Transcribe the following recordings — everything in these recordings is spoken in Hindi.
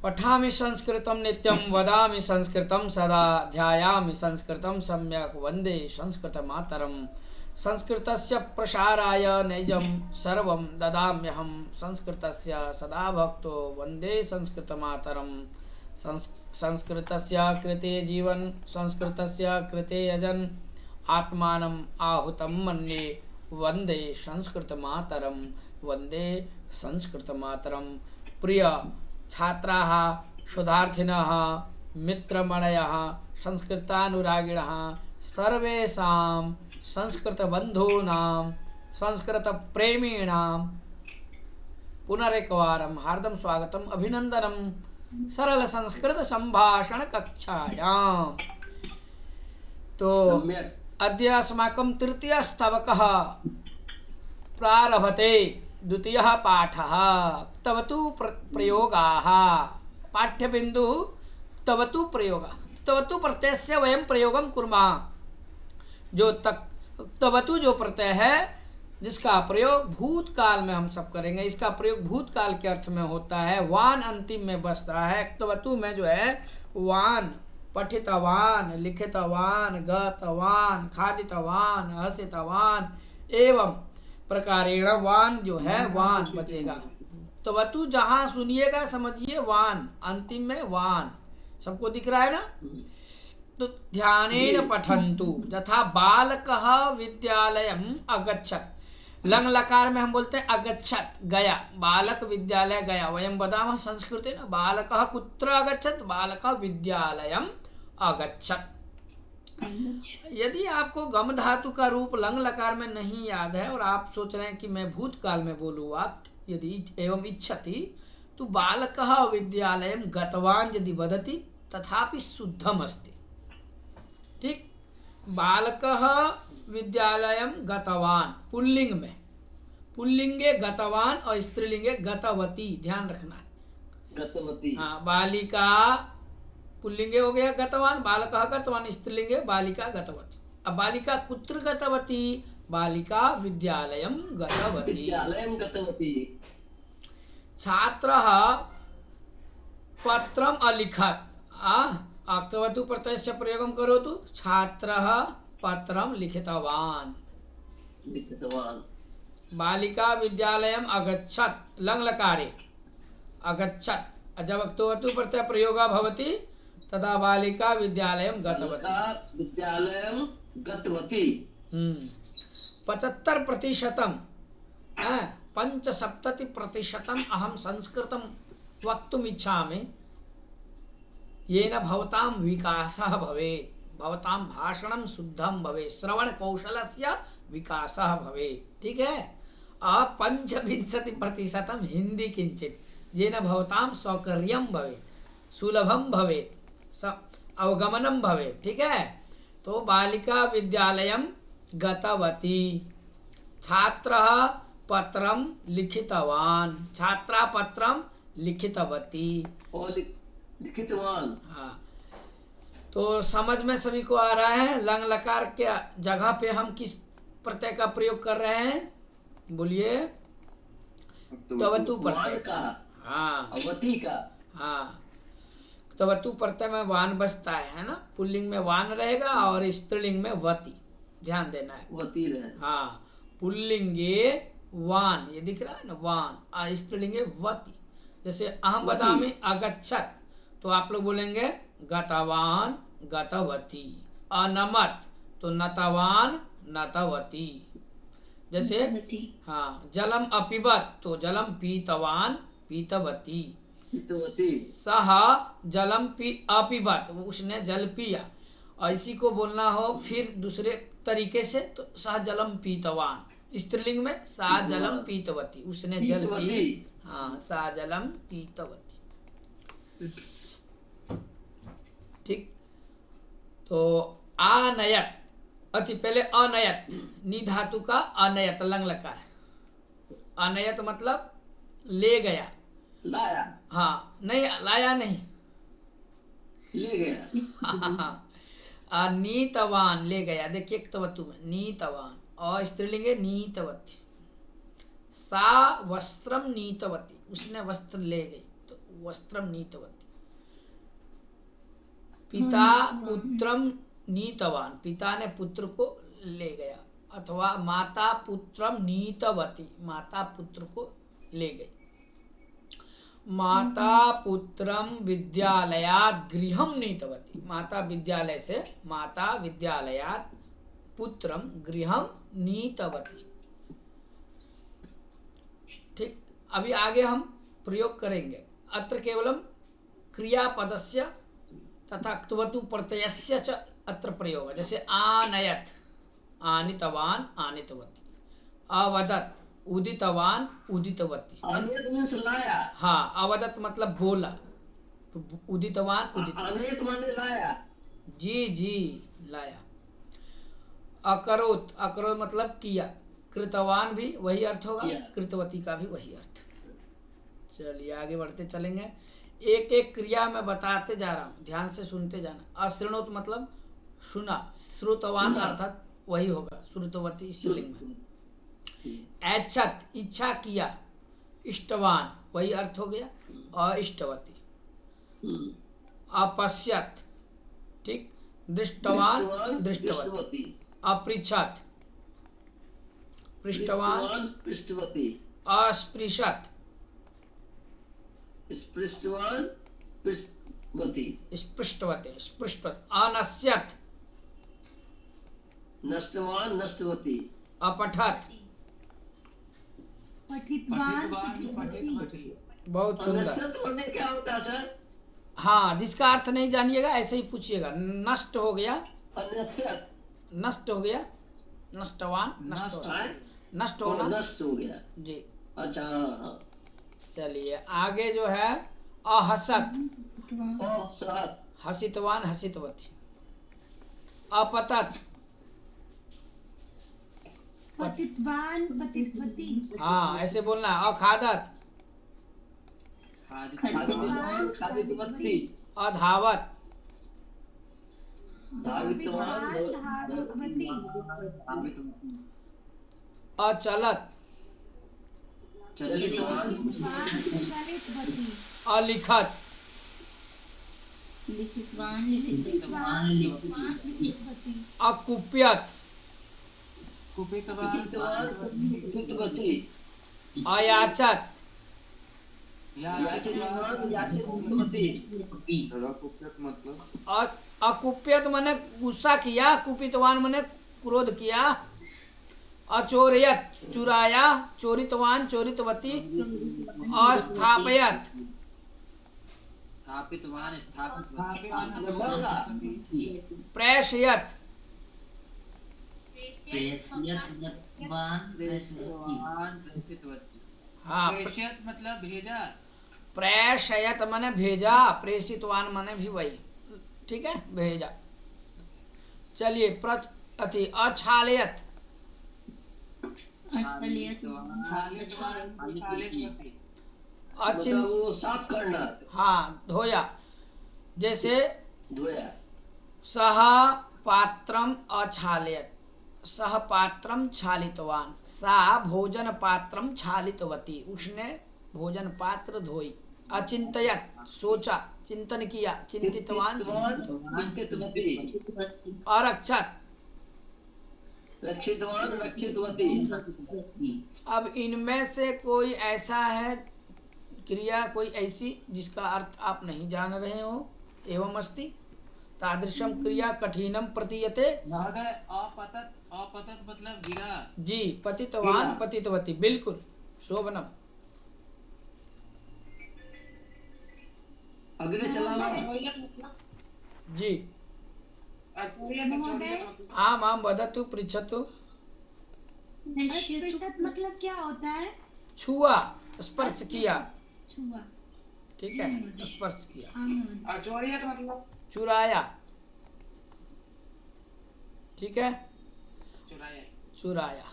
पठामि संस्कृतं नित्यं वदामि संस्कृतं सदा ध्यायामि संस्कृतं सम्यक् वन्दे संस्कृतमातरं संस्कृतस्य प्रसाराय नैजं सर्वं ददाम्यहं संस्कृतस्य सदा भक्तो वन्दे संस्कृतमातरं संस्कृतस्य कृते जीवन संस्कृतस्य कृते यजन आत्मानम् आहुतं मन्ये वन्दे संस्कृतमातरं वन्दे संस्कृतमातरं। प्रिय छात्राः शोधार्थिनः मित्रमणयः संस्कृतानुरागिणः सर्वेषां संस्कृतबन्धूनां संस्कृतप्रेमिणां पुनरेकवारं हार्दं स्वागतम् अभिनन्दनं सरलसंस्कृतसम्भाषणकक्षायां। तो अद्य अस्माकं तृतीयस्तवकः प्रारभते। द्वितीयः पाठः क्तवतु प्रयोगाः। पाठ्यबिन्दुः क्तवतु प्रयोगः। क्तवतु प्रत्ययस्य वयं प्रयोगं कुर्मः। जो क्तवतु जो प्रत्यय है जिसका प्रयोग भूतकाल में हम सब करेंगे, इसका प्रयोग भूतकाल के अर्थ में होता है। वान अंतिम में बसता है। क्तवतु में जो है वान, पठितवान, लिखितवान, गतवान, खादितवान, हसितवान एवं प्रकारेण वान जो है वान बचेगा। तो वतु जहाँ सुनिएगा समझिए वान, अंतिम में वान। सबको दिख रहा है ना? तो ध्यानेन पठन्तु। यथा बालकः विद्यालयम् अगच्छत्। लंग लकार में हम बोलते हैं अगच्छत्, गया। बालक विद्यालय गया। वयं वदामः संस्कृतेन बालकः कुत्र अगच्छत्? बालकः विद्यालयम् अगच्छत्। यदि आपको गम धातु का रूप लंग लकार में नहीं याद है और आप सोच रहे हैं कि मैं भूतकाल में बोलूँ वाक्य, यदि एवं इच्छति तो बालकः विद्यालयं गतवान यदि वदति तथापि शुद्धम अस्ति। ठीक, बालकः विद्यालयं गतवान पुल्लिंग में, पुल्लिंगे गतवान और स्त्रीलिंगे गतवती, ध्यान रखना है। गतवती। हाँ, बालिका पुल्लिंगे हो गया गतवान, बालकः गतवान, स्त्रीलिंगे बालिका गतवती। अब बालिका कुत्र गतवती? बालिका विद्यालयं गतवती। विद्यालयं गतवती। छात्रः पत्रम् अलिखत्। क्तवतु प्रत्ययस्य प्रयोगं करोतु। छात्रः पत्रं लिखितवान्। लिखितवान्। बालिका विद्यालयम् अगच्छत्, लङ् लकारे अगच्छत्। जब क्तवतु प्रत्यय प्रयोगः भवति तदा बालिका विद्यालयं गतवती। विद्यालयं गतवती। 75%, 75% अहं संस्कृतं वक्तुम् इच्छामि, येन भवतां विकासः भवेत्, भवतां भाषणं शुद्धं भवेत्, श्रवणकौशलस्य विकासः भवेत्। ठीक है। 25% हिंदी किंचित्, येन भवतां सौकर्यं भवेत्, सुलभं भवेत्, अवगमनं भवेत्। ठीक है। तो बालिका विद्यालयं गतवती। छात्रः पत्रं लिखितवान्। छात्रा पत्रं लिखितवती। लिखितवान्। हाँ, तो समझ में सभी को आ रहा है लंग लकार के जगह पे हम किस प्रत्यय का प्रयोग कर रहे हैं? बोलिए। क्तवतु प्रत्यय का। हाँ, अवती का। हाँ, क्तवतु प्रत्यय में वान बसता है ना? पुल्लिंग में वान रहेगा और स्त्रीलिंग में वती, ध्यान देना है। वती रहे। हाँ, पुल्लिंगे वान, ये दिख रहा है ना वान, और स्त्रीलिंगे वती। जैसे अहम वदामि अगच्छत्, तो आप लोग बोलेंगे गतवान गतवती। अनमत तो नतवान नतवती। जैसे हाँ, जलम अपिबत तो जलम पीतवान पीतवती। सह जलम अपिबत, उसने जल पिया। और इसी को बोलना हो फिर दूसरे तरीके से तो सह जलम पीतवान, स्त्रीलिंग में सा जलम पीतवती, उसने जल पी। हाँ, सा जलम पीतवती। ठीक। तो आनयत, अति पहले अनयत, नी धातु का अनयत लंग लकार। अनयत मतलब ले गया, लाया। हाँ, नहीं लाया नहीं, ले गया। नीतवान ले गया। देखिए क्तवतु में नीतवान और स्त्रीलिंगे नीतवती। सा वस्त्रम नीतवती, उसने वस्त्र ले गई। तो वस्त्रम नीतवती। पिता पुत्रम नीतवान, पिता ने पुत्र को ले गया, अथवा माता पुत्रम नीतवती, माता पुत्र को ले गई। माता पुत्रम विद्यालयात् गृहम नीतवती, माता विद्यालय से, माता विद्यालयात् पुत्रम गृहम नीतवती। ठीक, अभी आगे हम प्रयोग करेंगे। अत्र केवलम क्रियापदस्य तथा क्तवतु प्रत्ययस्य च अत्र प्रयोग। जैसे आनयत, आनितवान आनितवती, अवदत, उदितवान उदितवती। आनयत मीन्स लाया। हाँ, अवदत मतलब बोला, तो उदितवान उदितवती। आनयत माने लाया। जी जी, लाया। अकरोत, अकरोत मतलब किया। कृतवान भी वही अर्थ होगा, किया। कृतवती का भी वही अर्थ। चलिए आगे बढ़ते चलेंगे। एक एक क्रिया मैं बताते जा रहा हूँ, ध्यान से सुनते जाना। अश्रृणोत मतलब सुना, श्रुतवान सुना। अर्थात वही होगा श्रुतवती स्त्रीलिंग में। ऐच्छत, इच्छा किया। इष्टवान वही अर्थ हो गया, अइष्टवती। अपश्यत, ठीक, दृष्टवान दृष्टवती। अपृच्छत, पृष्ठवान पृष्ठवती। अस्पृशत, स्पृष्टवान पृष्ठवती। स्पृष्टवती स्पृष्टवती। अनश्यत, नष्टवान नष्टवती। अपठत, पठितवान बहुत सुंदर। अनश्यत माने क्या होता है सर? हाँ, जिसका अर्थ नहीं जानिएगा ऐसे ही पूछिएगा। नष्ट हो गया, अनश्यत नष्ट हो गया, नष्टवान, नष्ट, नष्ट होना। नष्ट हो गया। जी, अच्छा, हाँ। चलिए आगे जो है अहसत, असहत। हसितवान हसितवती। अपतत, पतितवान पतितवती। हाँ ऐसे बोलना है। अखादत, खादितवान खादितवती। अधावत, धावितवान धावितवती। अचलत, चलितवान चलितवती। अलिखत, लिखितवान लिखितवती। अकुप्यत, कुपितवान कुपितवती। अयाचत, याचितवान याचितवती। अकुप्यत माने गुस्सा किया, कुपितवान माने क्रोध किया। अचोरयत, चुराया, चोरितवान चोरितवती। अस्थापयत, स्थापितवान मरना। प्रेषयत, हाँ, प्रेषित मतलब भेजा। प्रेषयत माने भेजा, प्रेषितवान माने भी वही, ठीक है, भेजा। चलिए अति अछालयत, अचिन, मतलब वो साफ करना। हाँ, धोया। जैसे धोया। सह पात्रम अछालयत, सह पात्रम छालितवान। सा भोजन पात्रम छालितवती, उसने भोजन पात्र धोई। अचिंतयत, सोचा, चिंतन किया, चिंतितवान चिंतितवती। अरक्षत। रक्षितवान रक्षितवती। अब इनमें से कोई ऐसा है क्रिया, कोई ऐसी जिसका अर्थ आप नहीं जान रहे हो? एवं अस्ति तादृशम क्रिया कठिनम प्रतीयते। महोदय अपतत, अपतत मतलब गिरा। जी, पतितवान पतितवती, बिल्कुल शोभनम। अग्नि चलाना। जी, आम आम वदतु पृच्छतु। अस्पृशत मतलब क्या होता है? छुआ, स्पर्श किया, छुआ। ठीक है, स्पर्श किया। अचोरियत मतलब चुराया, ठीक है, चुराया। चुराया।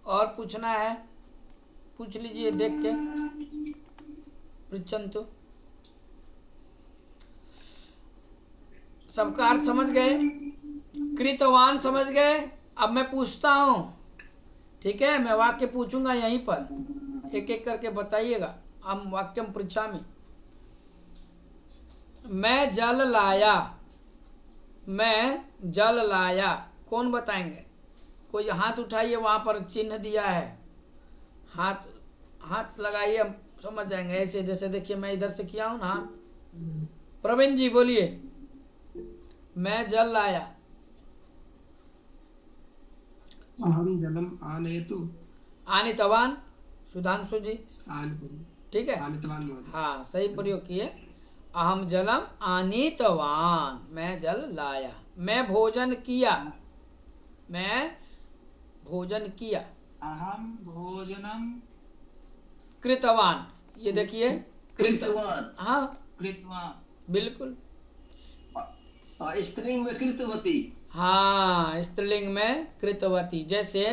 और पूछना है पूछ लीजिए देख के। पृच्छन्तु। सबका अर्थ समझ गए? कृतवान समझ गए? अब मैं पूछता हूँ, ठीक है, मैं वाक्य पूछूंगा यहीं पर। एक एक करके बताइएगा। हम वाक्यम पृच्छामि। मैं जल लाया, मैं जल लाया, कौन बताएंगे? कोई हाथ उठाइए, वहां पर चिन्ह दिया है, हाथ हाथ लगाइए, हम समझ जाएंगे। ऐसे जैसे देखिए मैं इधर से किया हूं ना हाथ। प्रवीण जी बोलिए, मैं जल लाया। अहम जलम आनयतु। आनितवान, सुधांशु जी, ठीक है, आनितवान महोदय। हाँ सही प्रयोग किए। अहम जलम आनीतवान, मैं जल लाया। मैं भोजन किया, मैं भोजन किया। अहम भोजनम कृतवान, ये देखिए कृतवान। हाँ कृतवान। बिल्कुल। स्त्रीलिंग में कृतवती। हाँ स्त्रीलिंग में कृतवती। जैसे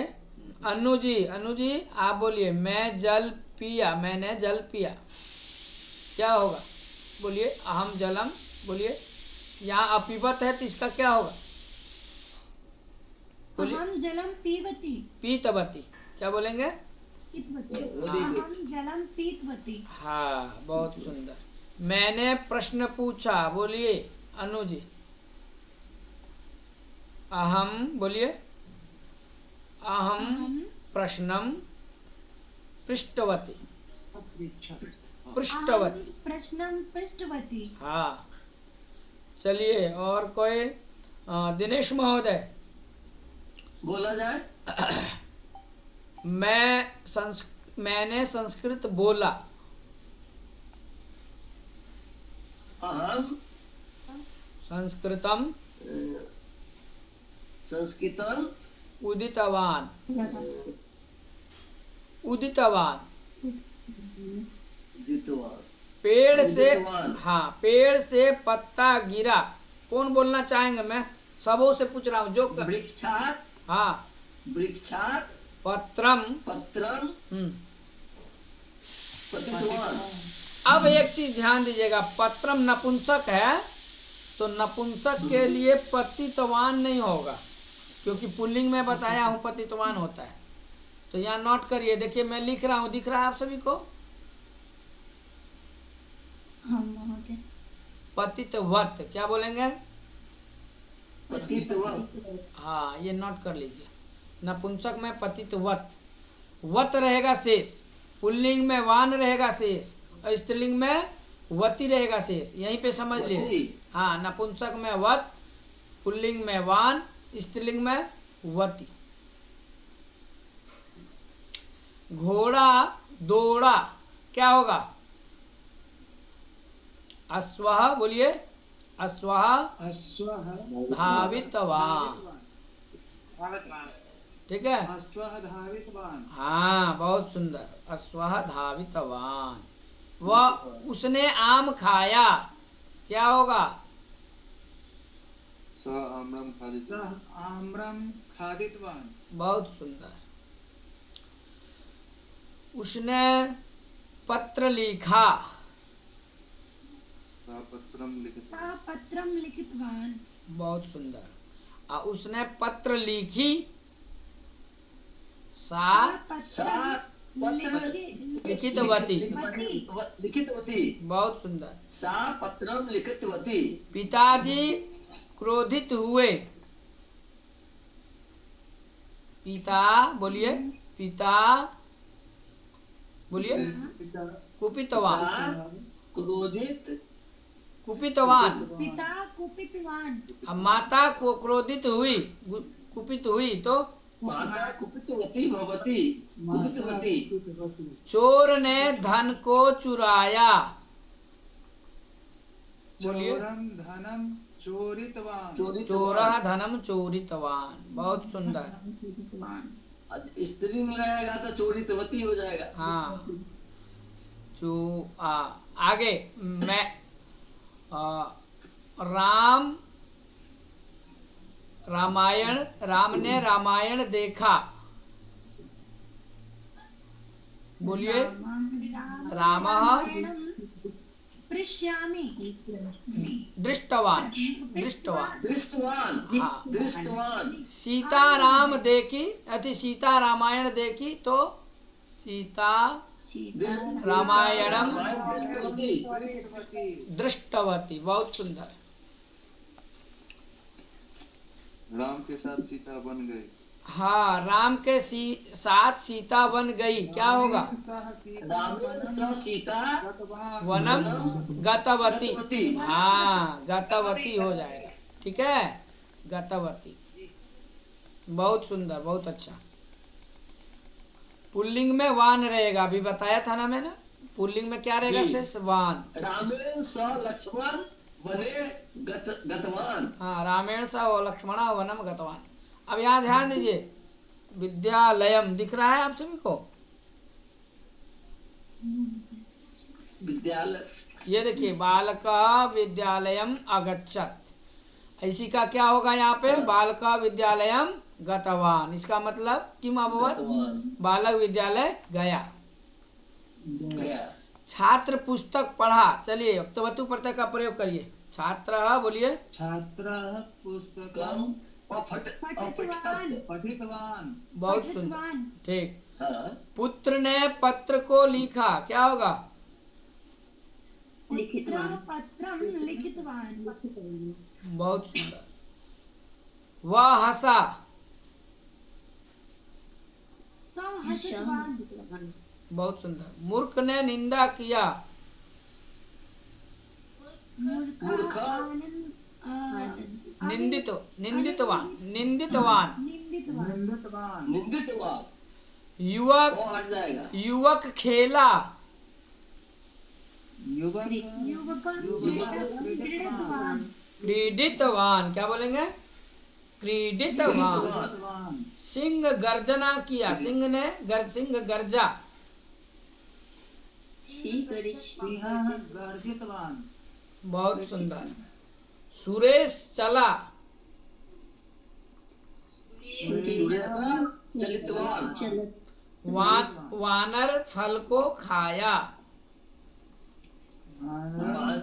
अनु जी आप बोलिए, मैं जल पिया, मैंने जल पिया, क्या होगा? बोलिए अहम जलम, बोलिए। यहाँ अपिबत है तो इसका क्या होगा? बोलिए अहम जलम पीवती। पीतवती, क्या बोलेंगे? पीतवती। अहम जलम पीतवती। हाँ बहुत सुंदर। मैंने प्रश्न पूछा, बोलिए अनु जी। अहम, बोलिए अहम प्रश्नम पृष्ठवती, पृष्ठवती। अहम प्रश्नम पृष्ठवती। हाँ चलिए, और कोई? दिनेश महोदय, बोला जाए। मैंने संस्कृत बोला। अहम संस्कृतम संस्कृतम उदितवान, उदितवान। जितवान। पेड़ से, उदितवान। हाँ पेड़ से पत्ता गिरा, कौन बोलना चाहेंगे? मैं सबों से पूछ रहा हूँ जो वृक्षात, हाँ वृक्षात पत्रम। पत्रम हम्म। पतितवान। अब एक चीज ध्यान दीजिएगा, पत्रम नपुंसक है तो नपुंसक के लिए पतितवान नहीं होगा, क्योंकि पुल्लिंग में बताया हूँ पतितवान होता है। तो यहाँ नोट करिए, देखिए मैं लिख रहा हूँ, दिख रहा है आप सभी को? हम महोदय। पतितवत, क्या बोलेंगे? पतितवान। हाँ ये नोट कर लीजिए। नपुंसक में पतितवत, वत रहेगा शेष, पुल्लिंग में वान रहेगा शेष, और स्त्रीलिंग में वती रहेगा शेष। यहीं पे समझ लिए। वती। हाँ नपुंसक में वत, पुल्लिंग में वान, स्त्रीलिंग में वती। घोड़ा दौड़ा, क्या होगा? अश्वः, बोलिए अश्वः अश्वः धावितवान, धावितवान। ठीक है। अश्वः धावितवान। हाँ बहुत सुंदर। अश्वः धावितवान। वह, उसने आम खाया, क्या होगा? आम्रम खादितवान। सः आम्रम खादितवान। बहुत सुंदर। उसने पत्र लिखा, सा पत्रम लिखितवान। बहुत सुंदर। उसने पत्र लिखी, सा लिखितवती, लिखितवती। बहुत सुंदर। सा पत्रम लिखितवती। पिताजी क्रोधित हुए, पिता, बोलिए पिता, बोलिए कुपितवान, क्रोधित, कुपितवान। पिता कुपितवान। अब माता को क्रोधित हुई, कुपित हुई तो माता कुपितवती भवती। कुपितवती। चोर ने धन को चुराया, बोलिए चोरम धनम चोरितवान। चोरः धनम चोरितवान। बहुत सुंदर। स्त्री में रहेगा तो चोरितवती हो जाएगा। हाँ आगे मैं राम ने रामायण देखा, बोलिए रामः पृष्यामि। दृष्टवान, दृष्टवान। हाँ। दृष्टवान। सीता राम देखी, अति सीता रामायण देखी तो सीता सीता रामायणम रामायण दृष्टवती दृष्टवती दृष्टवती। बहुत सुंदर। राम के साथ सीता बन गई। हाँ, राम के साथ सीता बन गई, क्या होगा? सह सीता रामेण सह सीता गतवान वनम गतवती। गतवती। हाँ, गतवती हो जाएगा, ठीक है, गतवती। बहुत सुंदर, बहुत अच्छा। पुल्लिंग में वान रहेगा, अभी बताया था ना मैंने। पुल्लिंग में क्या रहेगा? जी। शेष वान। रामेण सह लक्ष्मण वने गतवान। हाँ, रामेण स लक्ष्मण वनम गतवान। अब यहाँ ध्यान दीजिए, विद्यालयम दिख रहा है आप सभी को? विद्यालय ये देखिए, बालका विद्यालयम अगच्छत। इसी का क्या होगा यहाँ पे? बालका विद्यालयम गतवान। इसका मतलब किम अभवत? गतवान बालक विद्यालय गया। गया। छात्र पुस्तक पढ़ा। चलिए, तवतु प्रत्यय का प्रयोग करिए। छात्र, बोलिए। छात्रः पुस्तकं कम पठत पठितवान पठितवान बहुत सुंदर, पठितवान ठीक। हाँ, पुत्र ने पत्र को लिखा, क्या होगा? पुत्रः पत्रं लिखितवान बहुत सुंदर। वह हंसा। सः हसितवान बहुत सुंदर। मूर्ख ने निंदा किया। मूर्खः निंदित निंदितवान निंदितवान। निंदितवान निंदितवान निंदितवान युवक वो हट जाएगा। युवक खेला। युवक युवकं क्रीडितवान क्रीडितवान, क्या बोलेंगे? क्रीडितवान। पठितवान सिंह गर्जना किया। सिंह ने सिंह गर्जा। सिंहः गर्जितवान बहुत सुंदर। सुरेश चला। सुरेश चलितवान वानर फल को खाया। वानर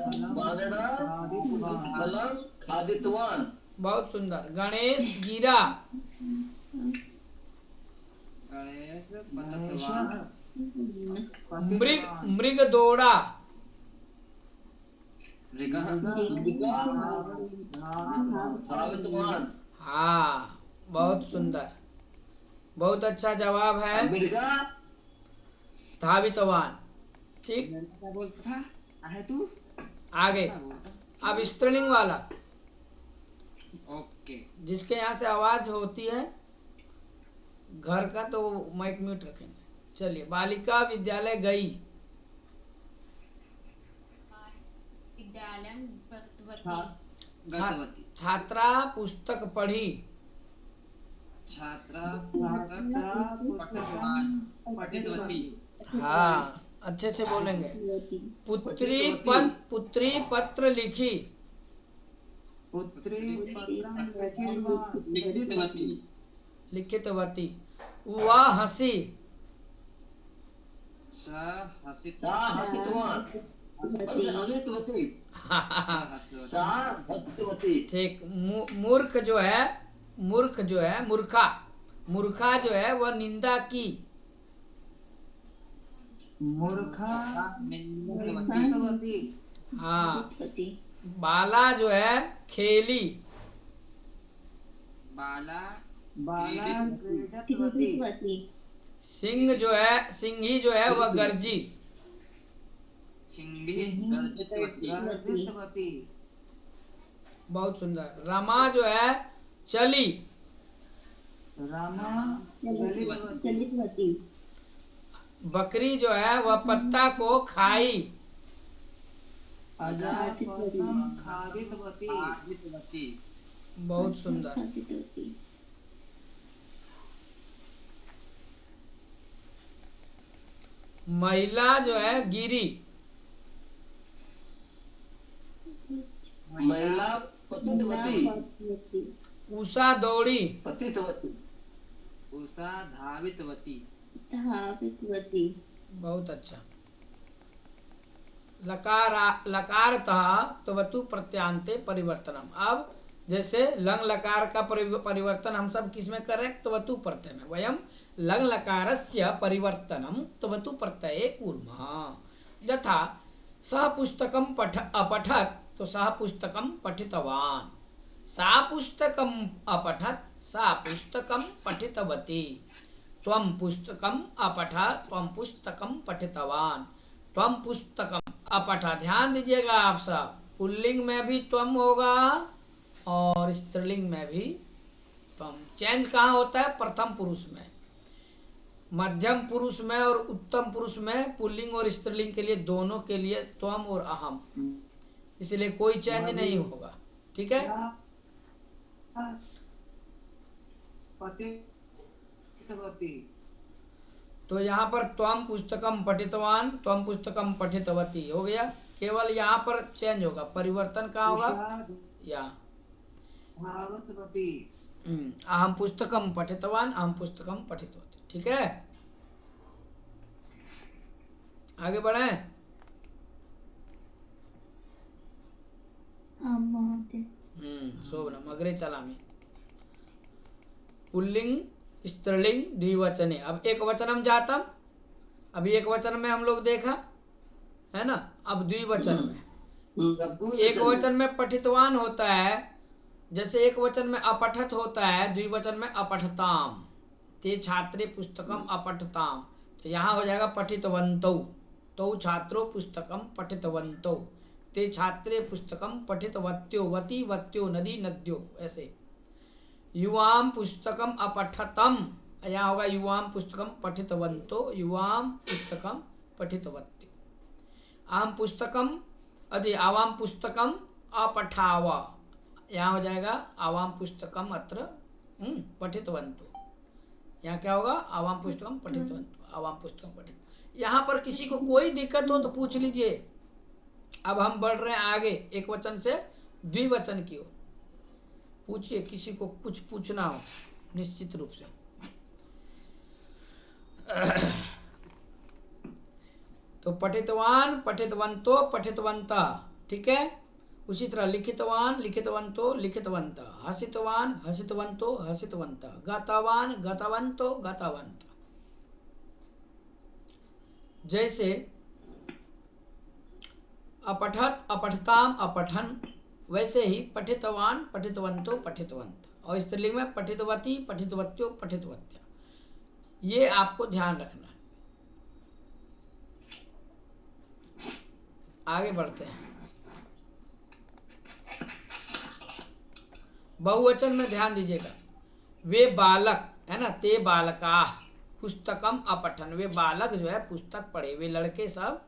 फलं खादितवान। बहुत सुंदर। गणेश गिरा। गणेश पततवान मृग मृग दौड़ा। मृगः भागतवान। हाँ, बहुत सुंदर, बहुत अच्छा जवाब है। मृगा धावितवान, ठीक। क्या बोलता था? आहे तू आगे अब स्त्रीलिंग वाला, ओके जिसके यहाँ से आवाज होती है घर का, तो माइक म्यूट रखेंगे। चलिए, बालिका विद्यालय गई। विद्यालयं गतवती गतवती छात्रा पुस्तक पढ़ी। छात्रा पठितवान पठितवती हाँ, अच्छे से बोलेंगे। पुत्री पत्र लिखी। पुत्री पत्रं लिखितवती लिखितवती। वह हंसी। सा हसितवान। हसितवती। सा हसितवती। ठीक। मूर्ख जो है मूर्खा जो है वह निंदा की। मूर्खा निंदितवती हाँ। बाला जो है खेली। बाला क्रीडितवती सिंह सिंही जो है वह गर्जी। सिंही गर्जितवती बहुत सुंदर। रमा जो है चली। रामा चलितवती बकरी जो है वह पत्ता को खाई। अजापतम खादितवती बहुत सुंदर। महिला जो है गिरी। महिला पतितवती। उषा दौड़ी। पतितवती। उषा धावितवती बहुत अच्छा। लकारतः तवतु प्रत्यांते परिवर्तनम। अब जैसे लंग लकार का परिवर्तन हम सब किस में कर रहे हैं? त्वतु प्रत्यय में। वयम लंग लकारस्य परिवर्तनम त्वतु प्रत्यये कुर्मः। यथा सः पुस्तकं अपठत् तो सः पुस्तकं पठितवान्, सा पुस्तकम् अपठत् सा पुस्तकं पठितवती, त्वं पुस्तकम् अपठत् त्वं पुस्तकं पठितवान्, त्वं पुस्तकम् अपठा। ध्यान दीजिएगा आप सब, पुल्लिंग में भी त्वम होगा और स्त्रीलिंग में भी त्वम। चेंज कहाँ होता है? प्रथम पुरुष में, मध्यम पुरुष में और उत्तम पुरुष में, पुल्लिंग और स्त्रीलिंग के लिए दोनों के लिए त्वम और अहम, इसलिए कोई चेंज नहीं होगा। ठीक है? पठितवती। तो यहाँ पर त्वम पुस्तकम पठितवान, त्वम पुस्तकम पठितवती हो गया। केवल यहाँ पर चेंज होगा, परिवर्तन कहाँ होगा? यहाँ धावतवती। अहम पुस्तकम पठितवान, अहम पुस्तकम पठितवती। ठीक है, आगे बढ़े। शोभनम अग्रे चलामि। पुल्लिंग स्त्रीलिंग द्विवचने। अब एक वचनम जातम, अभी एक वचन में हम लोग देखा है ना। अब द्विवचन में, एक वचन में पठितवान होता है, जैसे एक वचन में अपठत होता है, द्विवचन में अपठताम। ते छात्रे पुस्तकम अपठताम, तो यहाँ हो जाएगा पठितवन्तौ। तो छात्रो पुस्तकम पठितवन्तौ, ते छात्रे पुस्तकम पठितवत्यो, वती वत्यो, नदी नद्यो। ऐसे युवाम पुस्तकम अपठतम, यहाँ होगा युवाम पुस्तकम पठितवन्तो, युवाम पुस्तकम पठितवत्यो। आम पुस्तकम अति आवाम पुस्तकम अपठाव, यहाँ हो जाएगा आवाम पुस्तकम अत्र पठितवन्तु। यहाँ क्या होगा? आवाम पुस्तकम पठितवन्तु, आवाम पुस्तकम पठित। यहाँ पर किसी को कोई दिक्कत हो तो पूछ लीजिए। अब हम बढ़ रहे हैं आगे, एक वचन से द्विवचन की ओर। पूछिए, किसी को कुछ पूछना हो निश्चित रूप से। तो पठितवान, पठितवंतो, पठितवंता। ठीक है, उसी तरह लिखितवान, लिखितवंतो, लिखितवंता, हसितवान, हसितवंतो, हसितवंता, गतवान, गतवंतो, गतवंत। जैसे अपठत, अपठताम, अपठन, वैसे ही पठितवान, पठितवंतो, पठितवंत। और स्त्रीलिंग में पठितवती, पठितवत्यो, पठितवत्या। ये आपको ध्यान रखना है। आगे बढ़ते हैं। बहुवचन में ध्यान दीजिएगा। वे बालक है ना, ते बालका पुस्तकम अपठन। वे बालक जो है पुस्तक पढ़े, वे लड़के सब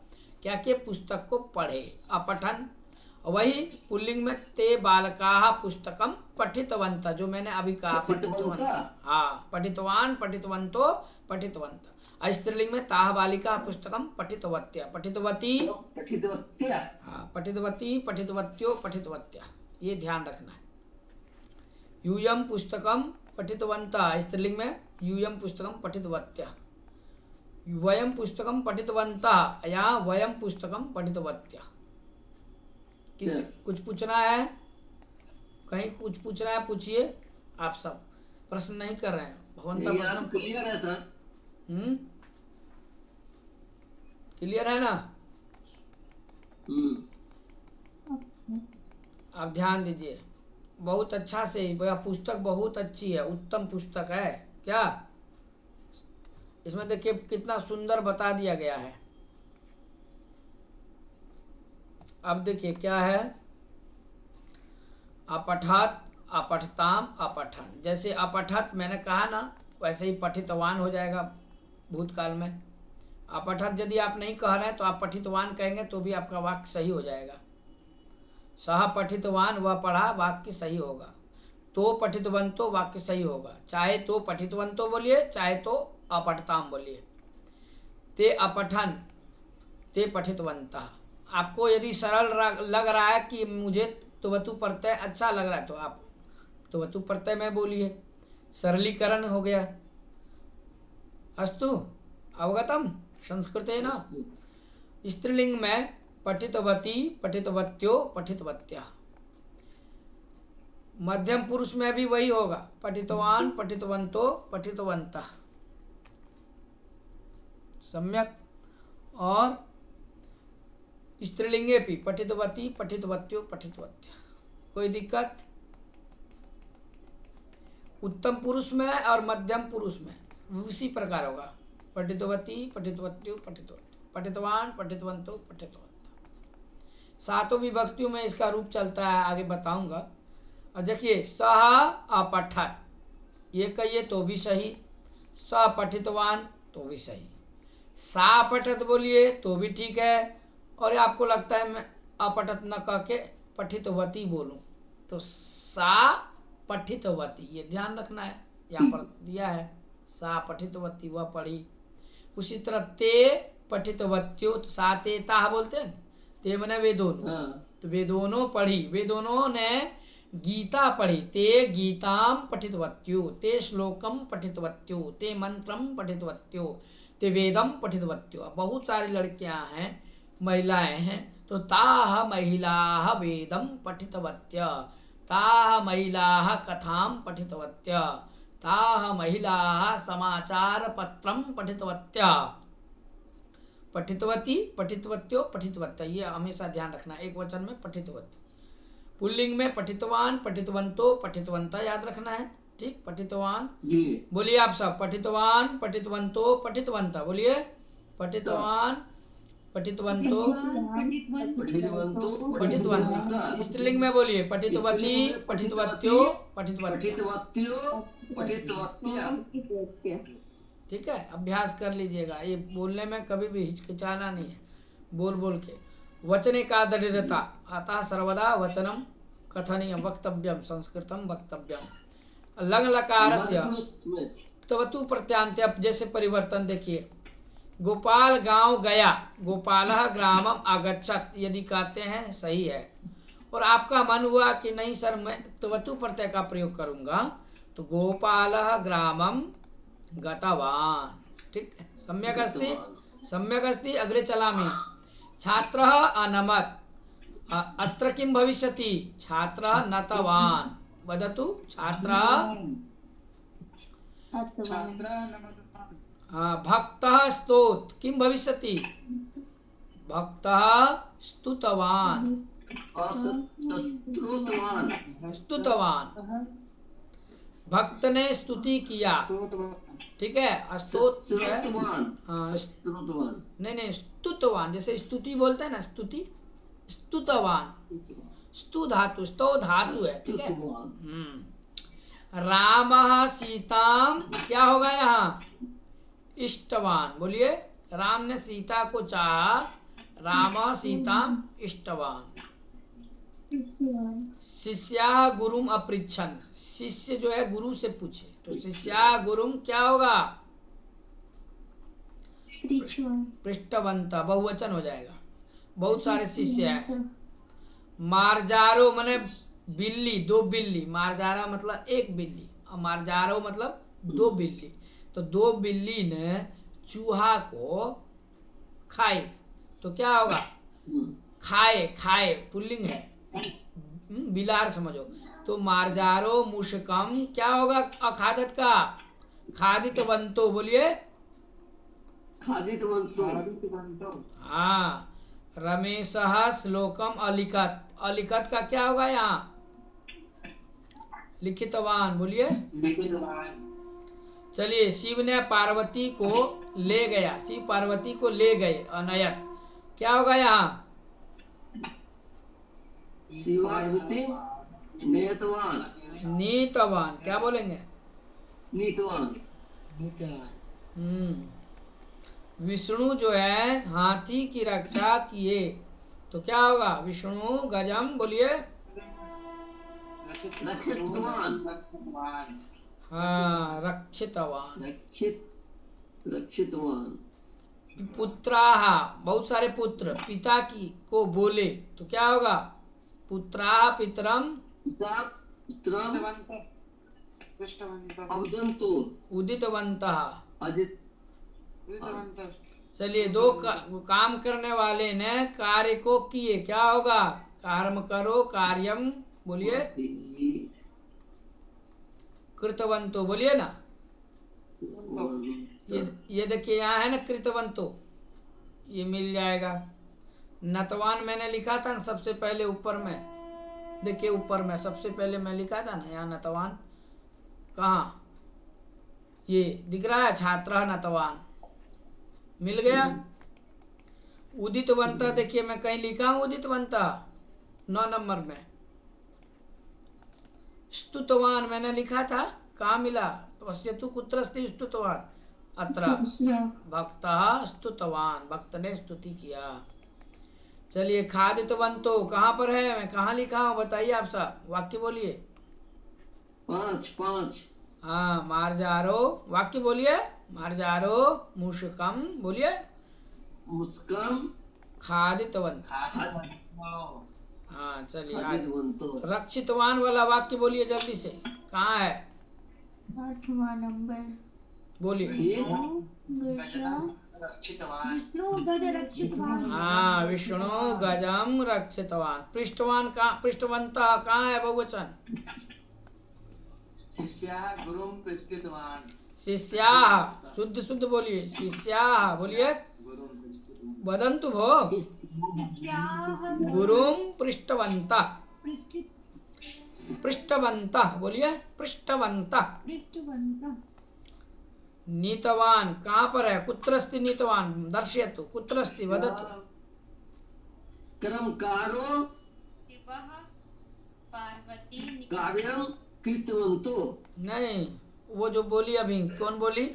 क्या के पुस्तक को पढ़े। अपठन, वही पुल्लिंग में ते बालका पुस्तकम पठितवंत, जो मैंने अभी कहा पठितवंत। हाँ, पठितवान, पठितवंतो, पठितवंत। स्त्रीलिंग में ताह बालिका पुस्तकम पठितवत्या, पठितवती, पठितवत्या। हाँ, पठितवती, पठितवत्यो, पठितवत्या। ये ध्यान रखना है। यूयम पुस्तकम पठितवंता, स्त्रीलिंग में यूयम पुस्तकम पठितवत्या। वयम पुस्तकम पठितवंता, यहाँ वयम पुस्तकम पठितवत्या। किसी कुछ पूछना है? कहीं कुछ पूछना है पूछिए। आप सब प्रश्न नहीं कर रहे हैं, भगवंता प्रश्न क्लियर है सर। क्लियर है ना? आप ध्यान दीजिए बहुत अच्छा से। यह पुस्तक बहुत अच्छी है, उत्तम पुस्तक है। क्या इसमें देखिए कितना सुंदर बता दिया गया है। अब देखिए क्या है, अपठत, अपठताम, अपठन। जैसे अपठत मैंने कहा ना, वैसे ही पठितवान हो जाएगा भूतकाल में। अपठत यदि आप नहीं कह रहे हैं तो आप पठितवान कहेंगे तो भी आपका वाक्य सही हो जाएगा। सह पठितवान, वह पढ़ा, वाक्य सही होगा। तो पठितवंतो, वाक्य सही होगा। चाहे तो पठितवंतो बोलिए, चाहे तो अपठताम बोलिए। ते अपठन, ते पठितवंता। आपको यदि सरल लग रहा है कि मुझे तुवतु प्रत्यय अच्छा लग रहा है तो आप तुवतु प्रत्यय में बोलिए, सरलीकरण हो गया। अस्तु अवगतम संस्कृतेन। स्त्रीलिंग में पठितवती, पठितवत्यो, पठितवत्या। मध्यम पुरुष में भी वही होगा, पठितवान पठितवंतो पठितवन्तः। सम्यक। और स्त्रीलिंगे भी पठितवती पठितवत्यो पठितवत्य। कोई दिक्कत? उत्तम पुरुष में और मध्यम पुरुष में उसी प्रकार होगा, पठितवती पठितवत्यो पठितवत्य, पठितवान पठितवंतो पठितवन्तः। सातों विभक्तियों में इसका रूप चलता है, आगे बताऊंगा। और देखिए, सह अपठत, ये कहिए तो भी सही, सह पठितवान तो भी सही, सा पठत बोलिए तो भी ठीक है। और आपको लगता है मैं अपठत न कह के पठितवती बोलूं, तो सा पठितवती, ये ध्यान रखना है, यहाँ पर दिया है सा पठितवती, वह पढ़ी। उसी तरह ते पठितवत्यो, तो सा ते ता बोलते हैं, ते मने वे दोनों, तो वे दोनों पढ़ी, वे दोनों ने गीता पढ़ी। ते गीताम पठितवत्यो, ते श्लोकम पठितवत्यो, ते मंत्रम पठितवत्यो, ते वेदम पठितवत्यो। बहुत सारी लड़कियां हैं, महिलाएं हैं, तो ताह महिलाः वेदम पठितवत्य, ताह महिलाः कथाम पठितवत्य, ताह महिलाः समाचार पत्रम पठितवत्य। पठितवती पठितवत्यो पठितवत्य, ये हमेशा ध्यान रखना, एक वचन में पठितवती। पुल्लिंग में पठितवान पठितवंतो पठितवन्तः याद रखना है, ठीक। पठितवान जी बोलिए आप सब, पठितवान पठितवंतो पठितवन्तः बोलिए, पठितवान पठितवंतो पठितवन्तो पठितवन्तः। स्त्रीलिंग में बोलिए, पठितवती पठितवत्यो पठितवत्य। पठितवत्यो पठितवत्या। ठीक है, अभ्यास कर लीजिएगा, ये बोलने में कभी भी हिचकिचाना नहीं है, बोल बोल के। वचने का दृढ़ता, अतः सर्वदा वचनम कथनीयम वक्तव्यम संस्कृतम वक्तव्यम। लंग लकारस्य तवतु प्रत्यांत्य, अब जैसे परिवर्तन देखिए, गोपाल गांव गया, गोपालः ग्रामम आगच्छत, यदि कहते हैं सही है। और आपका मन हुआ कि नहीं सर मैं तवतु प्रत्यय का प्रयोग करूंगा, तो गोपालः ग्रामम गतवान, ठीक है। सम्यक अस्ति, सम्यक अस्ति। अग्रे चलामि। छात्रः अनमत्, अत्र किं भविष्यति? छात्रः नतवान, वदतु। छात्रः भक्तः स्तोत्, किं भविष्यति? भक्तः स्तुतवान, स्तुतवान स्तुतवान। भक्त ने स्तुति किया, ठीक है। स्तोत जो है, हाँ, स्तुतवान नहीं नहीं, स्तुतवान, जैसे स्तुति बोलते हैं ना, स्तुति, स्तुतवान, स्तु धातु, स्तो धातु है, ठीक है। रामः सीताम, क्या होगा यहाँ? इष्टवान, बोलिए। राम ने सीता को चाहा, रामः सीताम इष्टवान। शिष्या गुरुम अपृच्छन, शिष्य जो है गुरु से पूछे, तो शिष्या गुरुम क्या होगा? पृष्ठवंत, बहुवचन हो जाएगा, बहुत सारे शिष्य हैं। मार्जारो मने बिल्ली, दो बिल्ली, मार्जारा मतलब एक बिल्ली, और मार्जारो मतलब दो बिल्ली। तो दो बिल्ली ने चूहा को खाई, तो क्या होगा? खाए, खाए पुल्लिंग है, बिलार समझो। तो मार्जारो मुशकम क्या होगा? अखादत का खादितवंतो, बोलिए। खादितवन्तो। हाँ। रमेशः श्लोकम अलिखत, अलिखत का क्या होगा यहाँ? लिखितवान, बोलिए। चलिए, शिव ने पार्वती को ले गया, शिव पार्वती को ले गए, अनयत, क्या होगा यहाँ? शिव पार्वती नेतवान, नीतवान, क्या बोलेंगे? नीतवान। विष्णु जो है हाथी की रक्षा किए, तो क्या होगा? विष्णु गजम, बोलिए। रक्षितवान, हाँ, रक्षितवान। रक्षितवान। पुत्राः, बहुत सारे पुत्र, पिता की को बोले, तो क्या होगा? पुत्राः पितरम अवदन्तु, उदितवन्तः। अदित। चलिए, दो काम करने वाले ने कार्य को किए, क्या होगा? कर्म करो कार्यम, बोलिए। कृतवंतो बोलिए ना। ये देखिए यहाँ है ना कृतवंतो, ये मिल जाएगा। नतवान मैंने लिखा था ना सबसे पहले ऊपर में, देखिए ऊपर में सबसे पहले मैं लिखा था ना यहाँ नतवान, कहाँ ये दिख रहा है, छात्र नतवान मिल गया। उदितवंता देखिए मैं कहीं लिखा हूँ उदितवंता 9 नंबर में। स्तुतवान मैंने लिखा था, कहाँ मिला? पश्यतु कुत्रस्ति स्तुतवान, अत्र भक्तः स्तुतवान, भक्त ने स्तुति किया। चलिए खादितवंतो कहाँ पर है, मैं कहाँ लिखा हूँ बताइए आप सब, वाक्य बोलिए। 5 हाँ मार्जारो, वाक्य बोलिए। मार्जारो मूषकम बोलिए। मुस्कान खादितवंत, हाँ चलिए आज खादितवंतो रक्षितवान वाला वाक्य बोलिए जल्दी से, कहाँ है 8वां नंबर। बोलिए। ये विष्णु गज रक्षितवान। हाँ विष्णु गजम रक्षितवान। पृष्ठवान कहाँ, पृष्ठवंता कहाँ है बहुवचन? शिष्याः गुरुं पृष्ठितवान्। शिष्याः, शुद्ध शुद्ध बोलिए, शिष्याः बोलिए। वदन्तु भो शिष्याः गुरुं पृष्ठवन्तः, पृष्ठित पृष्ठवन्तः बोलिए, पृष्ठवन्तः। पृष्ठवन्तः। नीतवान कहाँ पर है? कुत्रस्ति नीतवान, दर्शयतु कुत्रस्ति वदतु। कर्मकारो शिवः पार्वती कार्यं कृतवन्तो नहीं, वो जो बोली अभी, कौन बोली?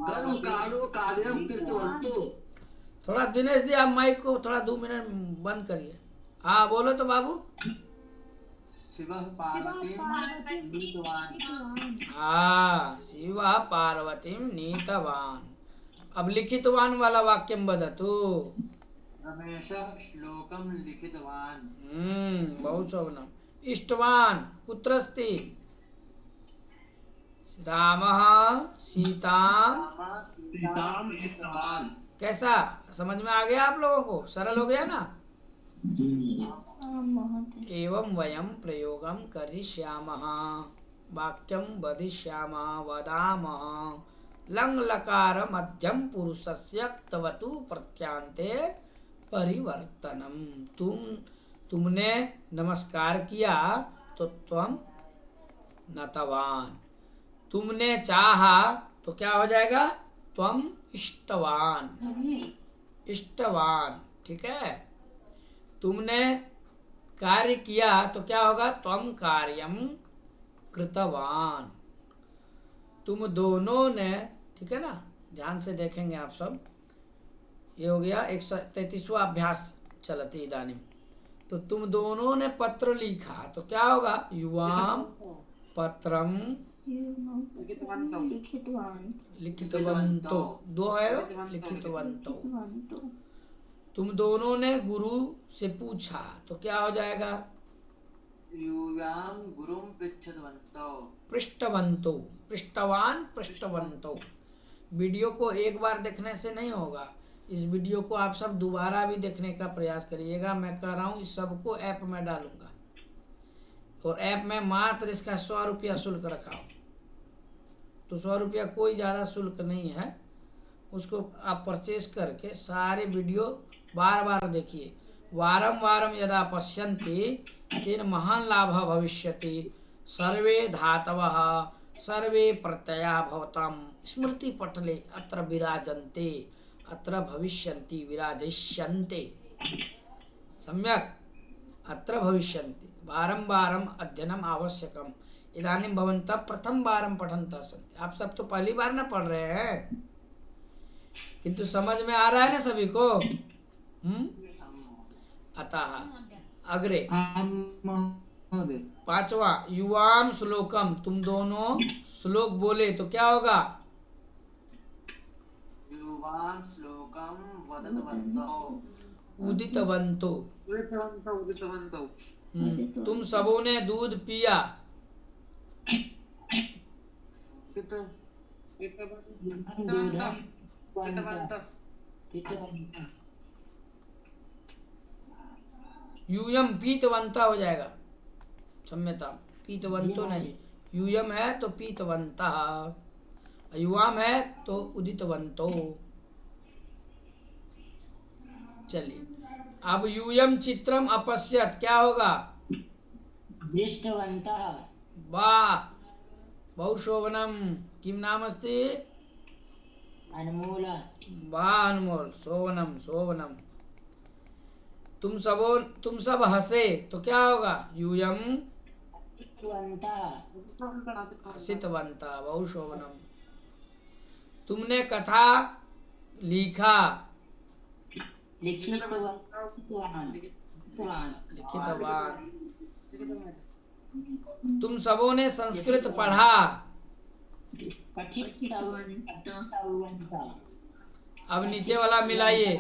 कर्मकारो कार्यं कृतवन्तो। थोड़ा दिनेश जी आप माइक को थोड़ा 2 मिनट बंद करिए। हाँ बोलो तो बाबू। शिवः पार्वतीं नीतवान्। हाँ शिव पार्वतीं नीतवान। अब लिखितवान वाला वाक्यम वदतु। रमेशः श्लोकं लिखितवान्। बहु शोभनम्। इष्टवान कुत्रस्ति? रामः सीताम। सीतां इष्टवान्। कैसा, समझ में आ गया आप लोगों को? सरल हो गया ना? एवं वयं प्रयोगं करिष्यामः, वाक्यं वदिष्यामः, वदामः। लङ् लकार मध्यम पुरुषस्य क्तवतु प्रत्यांते परिवर्तनम। तुमने नमस्कार किया तो त्वं नतवान। तुमने चाहा तो क्या हो जाएगा? त्वं इष्टवान, इष्टवान। ठीक है। तुमने कार्य किया तो क्या होगा? त्वं कार्यम कृतवान। तुम दोनों ने, ठीक है ना, ध्यान से देखेंगे आप सब। ये हो गया 133वां अभ्यास चलती इदानीं। तो तुम दोनों ने पत्र लिखा तो क्या होगा? युवाम पत्रम लिखितवंतो। 2 है लिखितवंतो। तुम दोनों ने गुरु से पूछा तो क्या हो जाएगा? यूयां गुरुं पृच्छतवन्तौ। पृष्ठवंतो, पृष्ठवान पृष्ठवंतो। वीडियो को एक बार देखने से नहीं होगा, इस वीडियो को आप सब दोबारा भी देखने का प्रयास करिएगा। मैं कह रहा हूँ इस सबको ऐप में डालूंगा, और ऐप में मात्र इसका 100 रुपया शुल्क रखा हो। तो 100 रुपया कोई ज़्यादा शुल्क नहीं है, उसको आप परचेज करके सारे वीडियो बार बार देखिए। वारं वारं यदा पश्यन्ति तेन महान लाभ भविष्यति। सर्वे धातवः सर्वे प्रत्ययाः भवतां स्मृति पटले अत्र विराजन्ते, अत्र भविष्यन्ति, विराजिष्यन्ते। सम्यक् अत्र भविष्यन्ति। वारं वारं अध्ययनम् आवश्यकम्। इदानीं भवन्तः प्रथम वारं पठन्तः सन्ति। आप सब तो पहली बार न पढ़ रहे हैं, किंतु समझ में आ रहा है ना सभी को? अतः अग्रे 5वां युवाम श्लोकम। तुम दोनों श्लोक बोले तो क्या होगा? युवां श्लोकं वदतवन्तौ। उदितवंतो। उदितवन्तौ। तुम सबों ने दूध पिया। यूयम पीतवंता हो जाएगा क्षम्यता। पीतवंतो नहीं, यूयम है तो पीतवंतः, युवाम है तो उदितवंतो। चलिए अब यूयम चित्रम अपश्यत क्या होगा? दृष्टवन्तः वाह बहुशोभनम। किम नाम अस्ति? अनमोल वाह अनमोल, शोभनम शोभनम। तुम सब हंसे तो क्या होगा? यूयम दृष्टवन्तः हसितवंता, बहुशोभनम। तुमने कथा लिखा, लिखितवान। तुम सबों ने संस्कृत पढ़ा, अब नीचे वाला मिलाइए।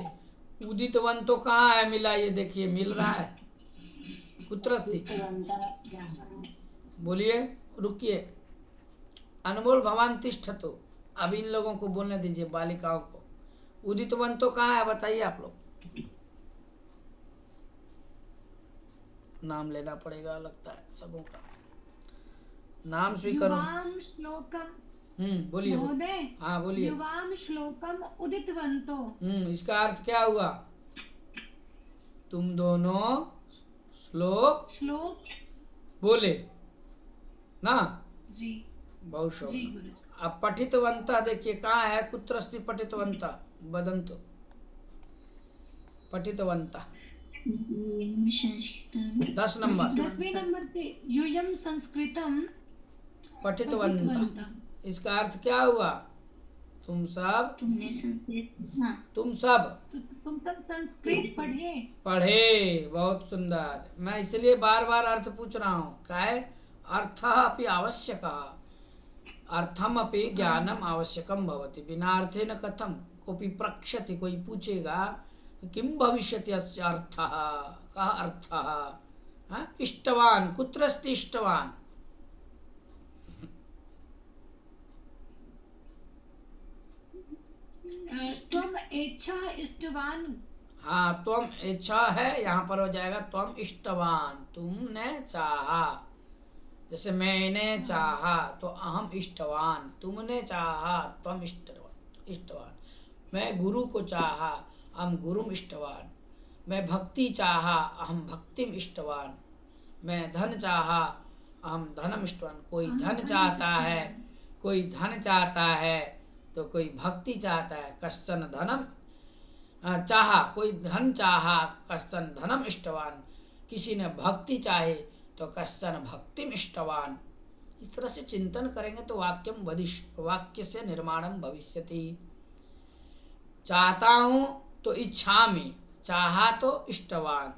उदितवंतो कहाँ है? मिलाइए, देखिए मिल रहा है। कुत्र अस्ति? बोलिए, रुकिए। अनमोल भवान तिष्ठतु। अब इन लोगों को बोलने दीजिए, बालिकाओं को। उदितवंतो कहाँ है बताइए आप लोग। नाम लेना पड़ेगा लगता है सबों का। नाम स्वीकरो। युवाम श्लोकम, बोलिए। महोदय हाँ बोलिए। युवाम श्लोकम उदितवंतो। इसका अर्थ क्या हुआ? तुम दोनों श्लोक बोले ना। जी बहुत जी शोभन। गुरुजी। अब पठितवंता देखिए कहाँ है? कुत्र अस्ति पठितवंता? वदन्तु। पठितवंता 10 नंबर। 10वें नंबर पे यूयम संस्कृतम पठितवंता, पठितवन्तः। इसका अर्थ क्या हुआ? तुम सब तुम सब संस्कृत पढ़े। बहुत सुंदर। मैं इसलिए बार बार अर्थ पूछ रहा हूँ। क्या है? अर्थः अपि आवश्यकः, अर्थम अपि ज्ञानम आवश्यकम भवति। बिना अर्थेन कथम? कोऽपि प्रक्षति, कोई पूछेगा किं भविष्यति अस्य अर्थः, कः अर्थः? हाँ? इष्टवान, कुत्र अस्ति इष्टवान? त्वम इच्छा इष्टवान। हाँ, त्वम इच्छा है, यहाँ पर हो जाएगा त्वम इष्टवान, तुमने चाहा। जैसे मैंने चाहा तो अहम इष्टवान, तुमने चाहा त्वम इष्टवान। मैं गुरु को चाहा, अहम गुरुम इष्टवान। मैं भक्ति चाहा, अहम भक्तिम इष्टवान। मैं धन चाहा, अहम धनम इष्टवान। कोई धन चाहता है, कोई धन चाहता है तो कोई भक्ति चाहता है। कश्चन धनम चाहा, कोई धन चाहा, कश्चन धनम इष्टवान। किसी ने भक्ति चाहे तो कश्चन भक्तिम इष्टवान। इस तरह से चिंतन करेंगे तो वाक्य से निर्माणम भविष्यति। चाहता हूँ तो इच्छामि, चाहा तो इष्टवान।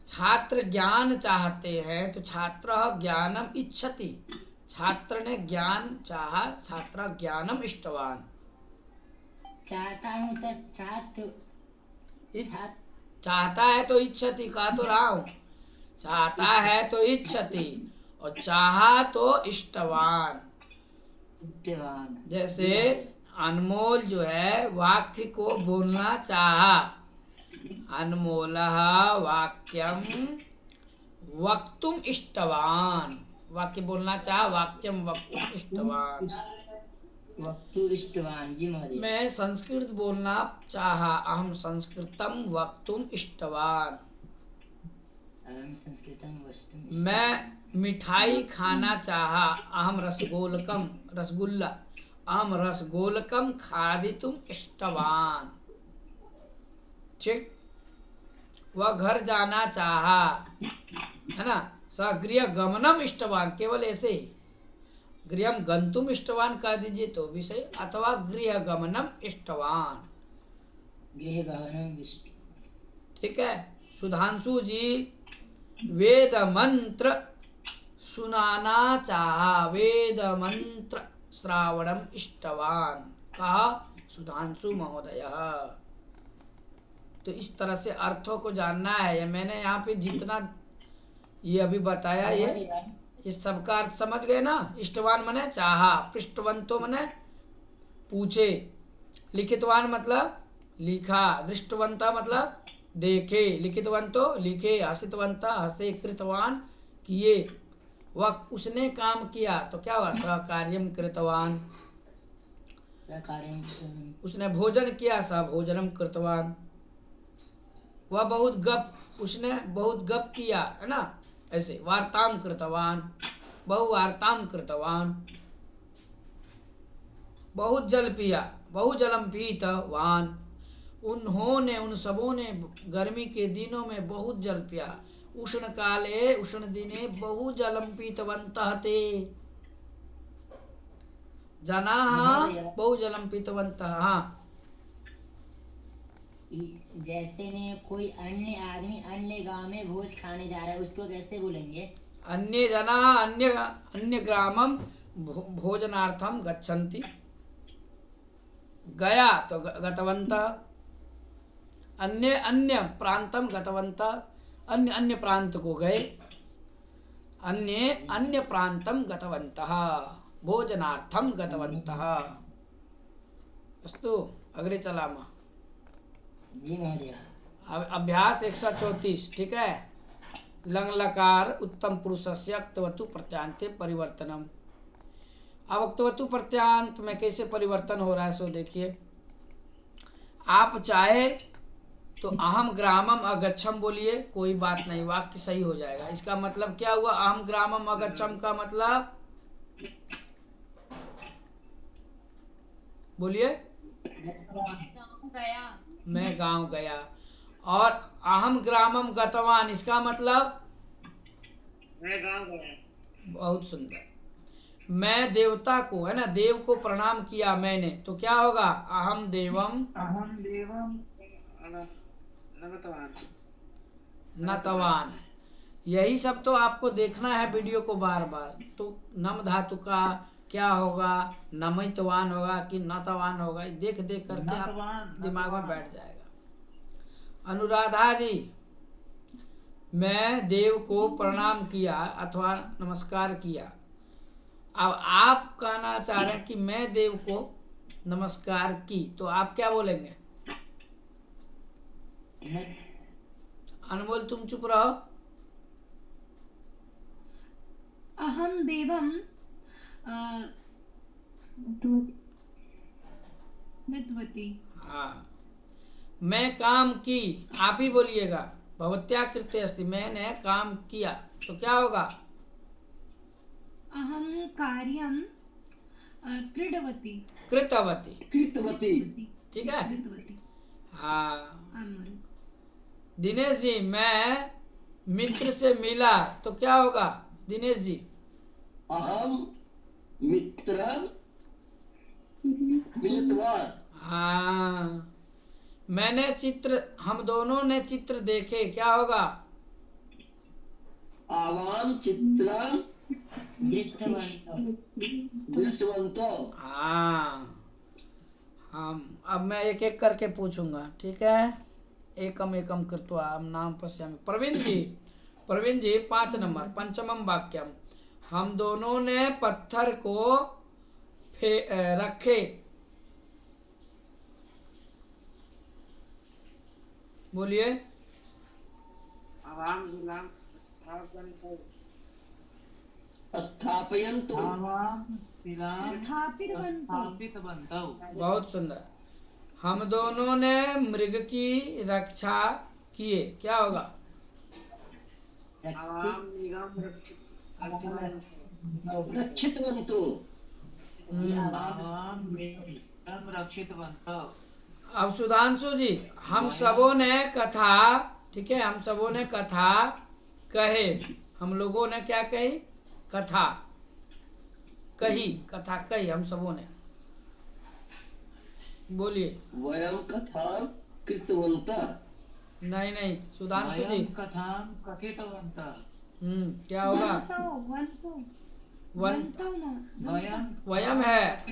छात्र ज्ञान चाहते हैं तो छात्र ज्ञानम इच्छति। छात्र ने ज्ञान चाहा, छात्र ज्ञानम इष्टवान। चाहता हूँ तो चाहता है तो इच्छति, कहा तो रहा हूँ। चाहता है तो इच्छति और चाहा तो इष्टवान। जैसे अनमोल जो है वाक्य को बोलना चाहा। अनमोलः वाक्यम वक्तुम इष्टवान। वाक्य बोलना चाहा, वाक्यम वक्तुम इष्टवान। वक्तु इष्टवान। जी महोदय। मैं संस्कृत बोलना चाहा, अहम संस्कृतम वक्तुम इष्टवान। अहं संस्कृतं वक्तुं मैं मिठाई खाना चाहा, अहम रसगुल्ला, अहम रसगोलकम खादितुम इष्टवान। ठीक। वह घर जाना चाहा, है ना। स गृह गमनम इष्टवान, केवल ऐसे ही गृहम गंतुम इष्टवान कह दीजिए तो भी सही, अथवा गृह गमनम इष्टवान। गृह गमनम इष्ट। ठीक है। सुधांशु जी वेद मंत्र सुनाना चाहा, वेद मंत्र श्रावणम इष्टवान, कहा सुधांशु महोदय। तो इस तरह से अर्थों को जानना है। ये मैंने यहाँ पे जितना ये अभी बताया, ये सबका अर्थ समझ गए ना। इष्टवान मने चाहा, पृष्ठवंतो मने पूछे, लिखितवान मतलब लिखा, दृष्टवंता मतलब देखे, लिखितवंतो लिखे, हसितवंता हसे, कृतवान किए, वह उसने काम किया तो क्या हुआ, सकार्यम कृतवान। सकार्यं उसने भोजन किया, स भोजनम कृतवान। वह बहुत गप, उसने बहुत गप किया, है ना, ऐसे वार्ताम कृतवान, बहुवार्ताम कृतवान। बहुत जल पिया, बहुजलम पीतवान। उन्होंने, उन सबों ने गर्मी के दिनों में बहुत जल पिया। उष्ण काले उष्ण दिने बहुजलम पीतवन्तः ते जनाः बहुजलम पीतवन्तः। हाँ, जैसे में कोई अन्य आदमी अन्य गांव में भोज खाने जा रहा है, उसको कैसे बोलेंगे? अन्य जना अन्य अन्य ग्रामम भोजनार्थम गच्छन्ति। गया तो गतवन्तः, अन्य अन्य प्रांतम गतवन्तः, अन्य अन्य प्रांत को गए, अन्य अन्य प्रांतम गतवन्तः, भोजनार्थम गतवन्तः। अस्तु, अग्रे चलामः। जी महोदय। अब अभ्यास 134, ठीक है। लंग लकार उत्तम पुरुषस्य क्तवतु प्रत्यांते परिवर्तनम। अब क्तवतु प्रत्यांत में कैसे परिवर्तन हो रहा है सो देखिए। आप चाहे तो अहम ग्रामम अगच्छम बोलिए, कोई बात नहीं, वाक्य सही हो जाएगा। इसका मतलब क्या हुआ, अहम ग्रामम अगच्छम का मतलब बोलिए, गाँव गया। मैं गांव गया। और अहम ग्रामम गतवान, इसका मतलब मैं गाँव गया। बहुत सुंदर। मैं देवता को, है ना, देव को प्रणाम किया मैंने, तो क्या होगा, अहम देवम अहम देवम नमतवान। नतवान। यही सब तो आपको देखना है वीडियो को बार बार। तो नम धातु का क्या होगा, नमितवान होगा कि नतवान होगा, देख देख करके आप दिमाग में बैठ जाएगा। अनुराधा जी, मैं देव को प्रणाम किया अथवा नमस्कार किया। अब आप कहना चाह रहे हैं कि मैं देव को नमस्कार की, तो आप क्या बोलेंगे? अनमोल तुम चुप रहो। अहम देवम नतवती। हाँ, मैं काम की, आप ही बोलिएगा। भवत्या कृते अस्ति, मैंने काम किया, तो क्या होगा? अहम कार्यम क्रीडवती। कृतवती। कृतवती। ठीक है। कृतवती। हाँ। अमर। दिनेश जी, मैं मित्र से मिला, तो क्या होगा दिनेश जी? अहम मित्र मिलितवान। हाँ, मैंने चित्र, हम दोनों ने चित्र देखे, क्या होगा? आवाम चित्रम दृष्टवन्तौ। दृष्टवंतो। हाँ, हम अब मैं एक एक करके पूछूंगा, ठीक है। एकम एकम कृत्वा नाम पश्यामि। प्रवीण जी 5 नंबर, पंचमम वाक्यम। हम दोनों ने पत्थर को रखे। बोलिए। आवाम गुलाम स्थापयन्तु। स्थापितवन्तौ। बहुत सुंदर। हम दोनों ने मृग की रक्षा किए, क्या होगा? आवाम निगम रक्षितवन्तु। आवाम निगम रक्षितवन्तौ। अब सुधांशु जी, हम सबों ने कथा, ठीक है, हम सबों ने कथा कहे। हम लोगों ने क्या कही? कथा कही, कथा कही हम सबों ने। बोलिए। वयं कथां कृतवन्तः। नहीं नहीं, सुधांशु जी। कथां कथितवन्तः। क्या होगा? वयम है।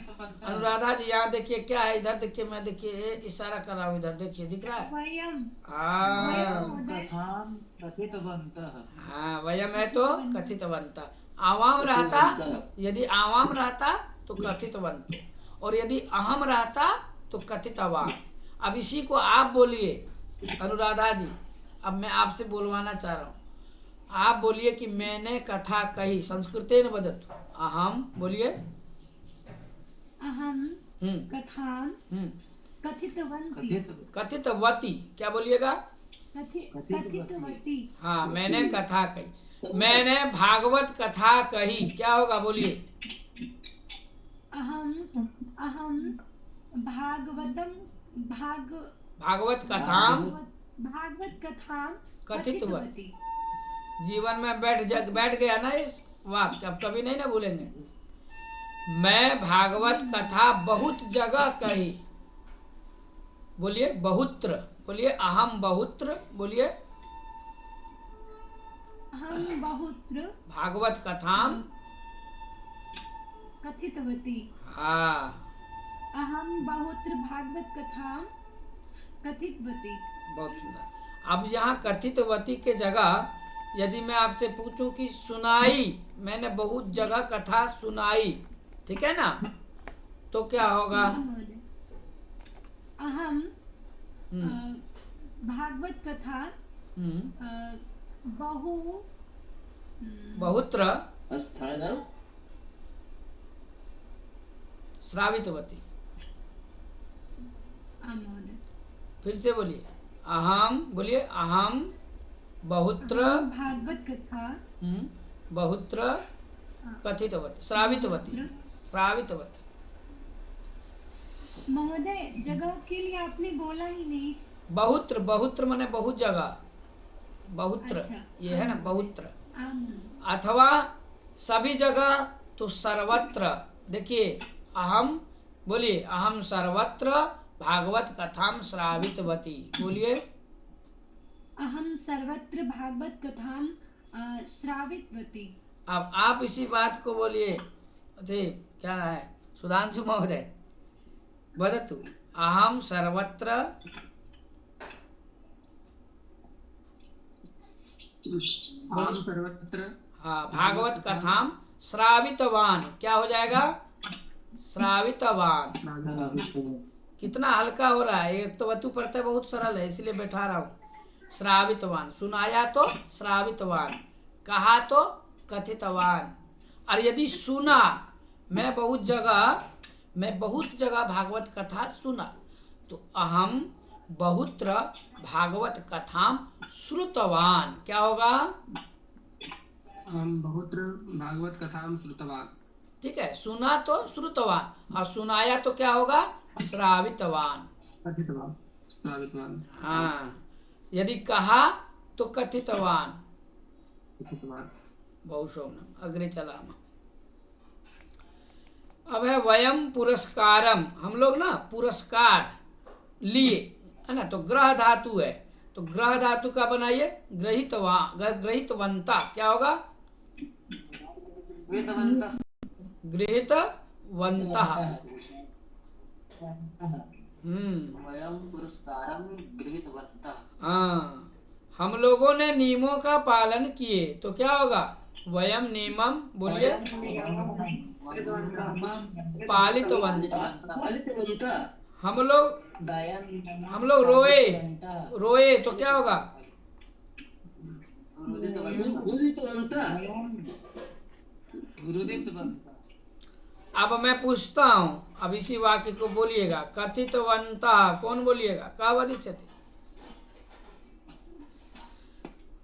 अनुराधा जी यहाँ देखिए, क्या है इधर देखिए, मैं देखिए इशारा कर रहा हूँ, इधर देखिए, दिख रहा है? हाँ कथां कथितवन्तः। हाँ, वयम है तो कथितवन्तः। आवाम रहता, यदि आवाम रहता तो कथितवन्तु, और यदि अहम रहता तो कथितवान। अब इसी को आप बोलिए अनुराधा जी। अब मैं आपसे बोलवाना चाह रहा हूँ, आप बोलिए कि मैंने कथा कही, संस्कृतेन वदतु। अहम बोलिए। अहम हम्म कथां हम्म कथितवती। कथितवती, क्या बोलिएगा? कथितवती। हाँ, मैंने कथा कही, मैंने भागवत कथा कही, क्या होगा बोलिए? अहम अहम भागवतम भागवत कथाम भागवत कथां कथितवती। कथितवती। जीवन में बैठ गया ना इस वाक्य, अब कभी नहीं ना भूलेंगे। मैं भागवत कथा बहुत जगह कही, बोलिए बहुत्र, बोलिए अहम बहुत्र, बोलिए अहम बहुत्र भागवत कथाम। कथितवती। हाँ, अहम बहुत्र भागवत कथां कथितवती। बहुत सुंदर। अब यहाँ कथितवती के जगह यदि मैं आपसे पूछूं कि सुनाई, मैंने बहुत जगह कथा सुनाई, ठीक है ना, तो क्या होगा? महोदय, अहम हम्म भागवत कथा हम्म बहु बहुत्र स्थानम श्रावितवती। महोदय, फिर से बोलिए, अहम, बोलिए अहम बहुत्र भागवत कथा बहुत्र कथितवती, श्रावितवती, श्रावितवती। महोदय, जगह के लिए आपने बोला ही नहीं। बहुत्र, बहुत्र माने बहुत जगह, बहुत्र, अच्छा। ये है ना बहुत्र। आम। अथवा सभी जगह तो सर्वत्र। देखिए, अहम, बोलिए अहम सर्वत्र भागवत कथाम श्रावितवती, बोलिए। अहम सर्वत्र भागवत कथां श्रावितवती। अब आप इसी बात को बोलिए, अरे क्या है, सुधांशु महोदय वदतु। अहम सर्वत्र अहम सर्वत्र हाँ भागवत कथाम श्रावितवान, क्या हो जाएगा? श्रावितवान। कितना हल्का हो रहा है, एक तो वतु प्रत्यय बहुत सरल है, इसलिए बैठा रहा हूँ। श्रावितवान, सुनाया तो श्रावितवान, कहा तो कथितवान। और यदि सुना, मैं बहुत जगह भागवत कथा सुना, तो अहम बहुत्र भागवत कथाम श्रुतवान, क्या होगा? अहम बहुत्र भागवत कथाम श्रुतवान। ठीक है, सुना तो श्रुतवान, और सुनाया तो क्या होगा? श्रावितवान। कथितवान, श्रावितवान। हाँ, यदि कहा तो कथितवान। कथितवान। बहुशोभनम। अग्रे चला हम। अब है वयम पुरस्कारम, हम लोग ना पुरस्कार लिए, है ना, तो ग्रह धातु है, तो ग्रह धातु का बनाइए गृहीतवंता, क्या होगा? गृहीतवन्तः। वयम पुरस्कारम गृहीतवन्तः। हाँ, हम लोगों ने नियमों का पालन किए, तो क्या होगा? वयम नियमम, बोलिए पालितवन्तः। पालितवन्तः। हम लोग रोए तो क्या होगा? गुरुदितवन्तः। अब मैं पूछता हूँ, अब इसी वाक्य को बोलिएगा। कथितवन्तः, कौन बोलिएगा? का वदिष्यति?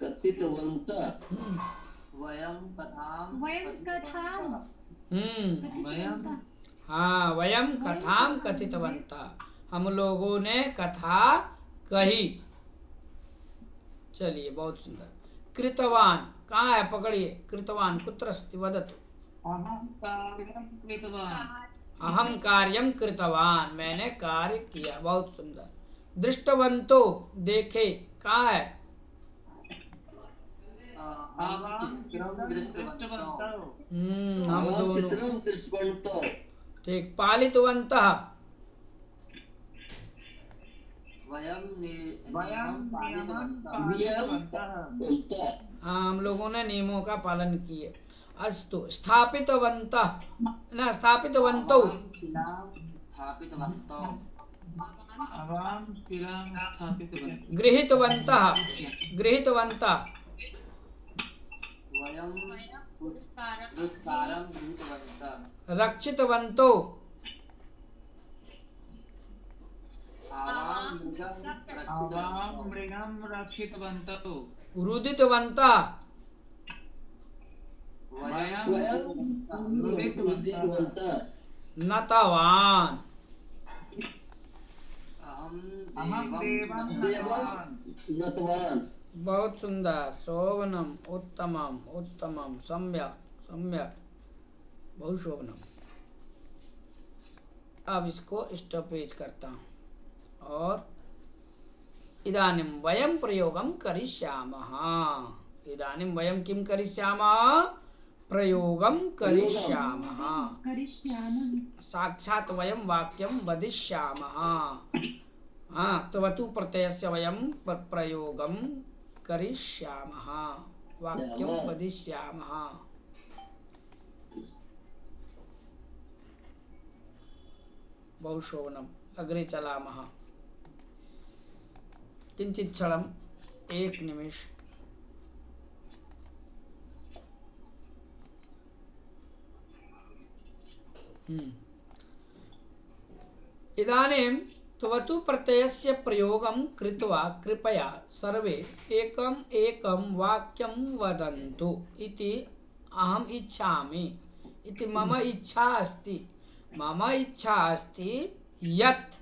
कथितवन्तः। वयम कथाम कथां हाँ, वयम कथाम कथितवन्तः, हम लोगों ने कथा कही। चलिए, बहुत सुंदर। कृतवान कहाँ है? पकड़िए, कृतवान कुत्र अस्ति वदतु। अहम कार्यं कृतवान। अहम कार्यम कृतवान, मैंने कार्य किया। बहुत सुंदर। दृष्टवंतो, देखे, कहाँ है? अहम चित्रं दृष्टवन्तः। हम अहं दोनों। चित्रं दृष्टवन्तः। ठीक। पालितवन्तः, वयम वयं नियमं पालितवन्तः। हाँ, हम लोगों ने नियमों का पालन किए। अस्तु। स्थापितवन्तः, न स्थापितवन्तौ। शिलां स्थापितवन्तौ। अहं शिलां स्थापितवन्तः। गृहीतवन्तः, गृहीतवन्तः। वयं पुरस्कारं पुरस्कारं गृहीतवन्तः रक्षितवन्तो आवां मृगं आवां रक्षितवन्तः मृगं रक्षितवन्तौ रुदितवन्तः वयं वयं रुदितवन्तः नतवान् अहं देवं नतवान् नतवान् बहुत सुंदर शोभनम उत्तमम उत्तमम सम्यक सम्यक बहुत शोभनम। अब इसको स्टॉपेज करता हूँ और इदानीं वयं प्रयोगं करिष्यामः। इदानीं वयं किं करिष्यामः? प्रयोगं करिष्यामः। करिष्यामः साक्षात् वयं वाक्यं वदिष्यामः। तवतु प्रत्ययस्य वयं प्रयोगं करिष्यामः, वाक्यं वदिष्यामः। बहु शोभनम्। अग्रे चलामः। किञ्चित् क्षणम्, एक निमिष। इदानीं त्वतु प्रत्ययस्य प्रयोगं कृत्वा कृपया सर्वे एकम् एकं वाक्यं वदन्तु इति अहम् इच्छामि। इति मम इच्छा अस्ति। मम इच्छा अस्ति यत्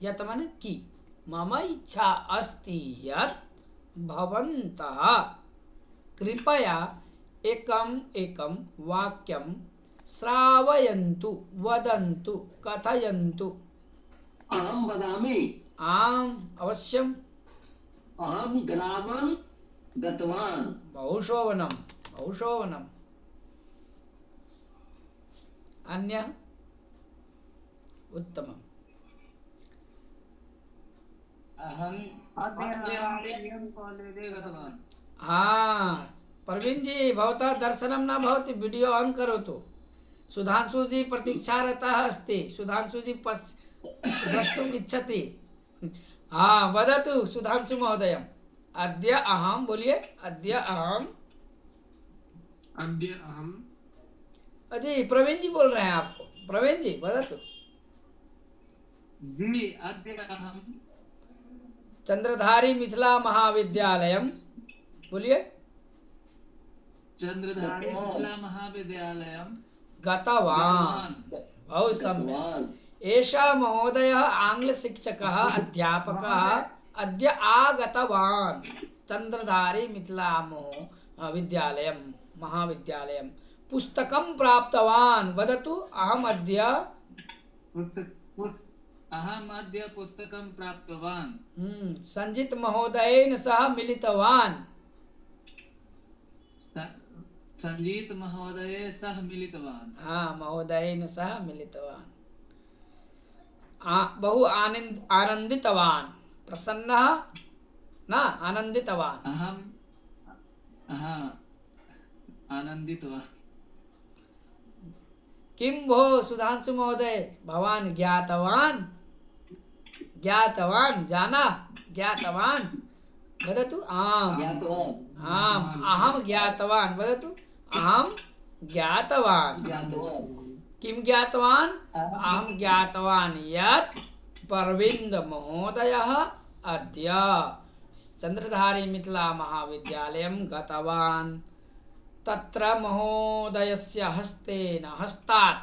यत् माने कि मम इच्छा अस्ति यत् भवन्तः कृपया एकम् एकं वाक्यं श्रावयन्तु, वदन्तु, कथयन्तु। अहं वदामि। आम् अवश्यम्। अहं ग्रामं गतवान्। बहु शोभनं, बहु शोभनम्। अन्यः? उत्तमम्। अहं अद्य कॉलेजे गतवान् हाँ प्रवीण जी, भवतः दर्शनं न भवति, वीडियो ऑन करोतु। सुधांशु जी प्रतीक्षारतः अस्ति। सुधांशु जी द्रष्टुम् इच्छति। हाँ वदतु सुधांशु महोदय। अद्य अहं, बोलिए। अद्य अहं। अद्य अहम अजी प्रवीण जी बोल रहे हैं आपको। प्रवीण जी वदतु। जी अद्य अहं चंद्रधारी मिथिला महाविद्यालयम, बोलिए। चंद्रधारी मिथिला महाविद्यालयं गतवान्। बहुत सम्यक्। एषः महोदयः आङ्ग्लशिक्षकः अध्यापकः अद्य आगतवान् चंद्रधारी मिथिला विद्यालयं महाविद्यालयं। पुस्तकं प्राप्तवान्। वदतु। अहम् अद्य पुस्तकं प्राप्तवान्। संजित महोदयेन सह मिलितवान्। संजीत महोदये सह मिलितवान्। हाँ महोदयेन सह मिलितवान्। बहु आनन्दितवान्। प्रसन्नः न आनन्दितवान्। अहम् आनन्दितवान्। किं भो सुधांशु महोदय, भवान् ज्ञातवान्? ज्ञातवान् जाना? ज्ञातवान्? वदतु। आम् ज्ञातवान्। आम् अहं ज्ञातवान्। वदतु। अहं ज्ञातवान्। ज्ञातवान्। किं ज्ञातवान्? अहं ज्ञातवान् यत् परविन्द महोदयः अद्य चंद्रधारी मिथिला महाविद्यालयं गतवान्। तत्र महोदयस्य हस्तेन हस्तात्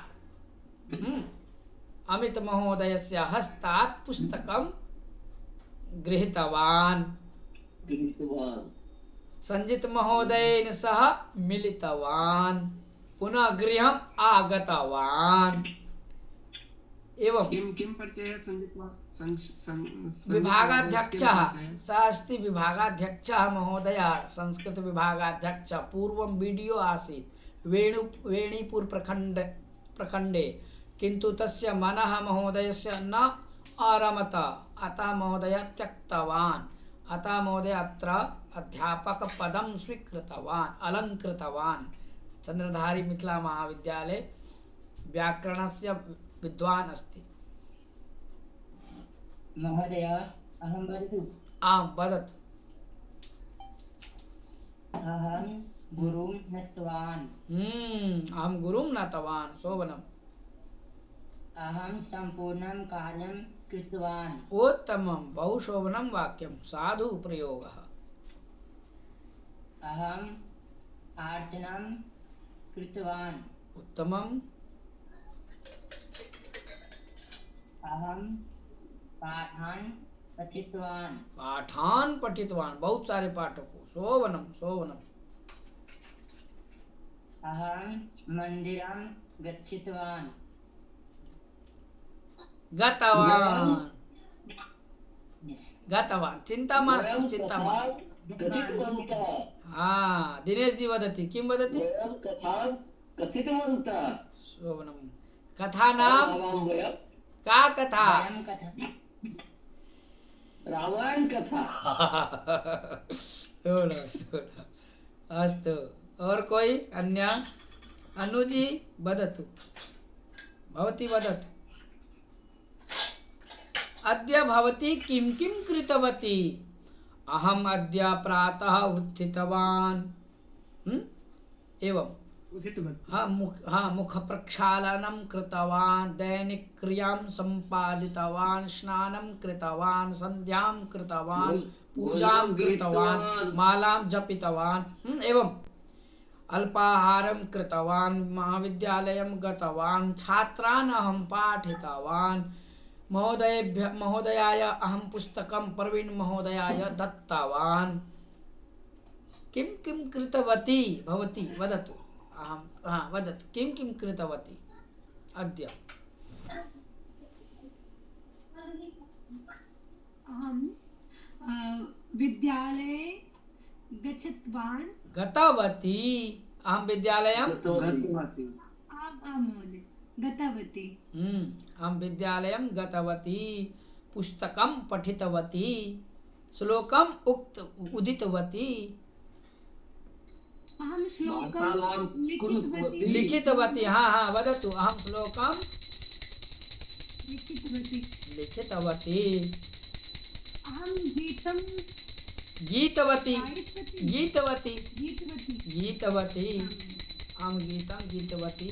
अमित महोदयस्य हस्तात् पुस्तकं गृहीतवान्। संजित महोदयेन सह मिलितवान्। पुनः गृहम् आगतवान्। एवं किं किं प्रत्ययः संजित्वा विभागाध्यक्षः सः अस्ति। विभागाध्यक्षः महोदयः संस्कृत विभागाध्यक्षः। पूर्वं वीडियो आसीत् वेणीपुर प्रखण्डे, किन्तु तस्य मनः महोदयस्य न अरमत। अतः महोदयः त्यक्तवान्। अतः महोदय अत्र अध्यापकपदं स्वीकृतवान्, अलङ्कृतवान्। चंद्रधारी मिथिला महाविद्यालये व्याकरणस्य विद्वान् अस्ति। महोदय अहं वदतु। आम् वदतु। अहं गुरुं नत्वान् अहम गुरुम नतवान शोभनम। अहं सम्पूर्णं कार्यं कृतवान् उत्तमम बहुशोभनम वाक्यम साधु प्रयोगः। अहम् अर्चनं कृतवान् उत्तमम। अहं पाठान् पठितवान् पाठान पठितवान बहुत सारे पाठों को शोभनम शोभनम। अहं मन्दिरं गच्छितवान् गतवान गतवान चिंता मास्तु वयं चिंता कथां मास्तु। कथितवन्तः हाँ दिनेश जी वदति किं वदति? वयं कथां कथितवन्तः शोभनम। कथा नाम आवां वयं का कथा? वयं कथं रामायण कथा शोभनम शोभनम। अस्तु और कोई अन्य? अनुजी वदतु भवती वदतु। अद्य भवती किं किं कृतवती? अहम अद्य प्रातः उत्थितवान्। एवं मुख प्रक्षालनं कृतवान्, दैनिक क्रियां सम्पादितवान्, स्नानं कृतवान्, संध्यां कृतवान्, पूजां कृतवान्, मालां जपितवान्। एवं अल्पाहारं कृतवान्, महाविद्यालयं गतवान्, छात्रान् अहं पाठितवान्, महोदयाय अहं पुस्तकं प्रवीण महोदयाय दत्तवान्। किं किं कृतवती भवती वदतु। अहं वदतु किं किं कृतवती अद्य? अहं विद्यालये गच्छतवान्। गतवती। अहं विद्यालयं गतवती आम् महोदय गतवती। अहं विद्यालयं गतवती, पुस्तकं पठितवती, श्लोकम् उदितवती, अहं श्लोकं वार्तालां कृतवती। लिखितवती। हाँ वदतु। अहं श्लोकं लिखितवती। लिखितवती, अहं गीतं गीतवती गायितवती। गीतवती गीतवती। गीतवती, अहं गीतं गीतवती।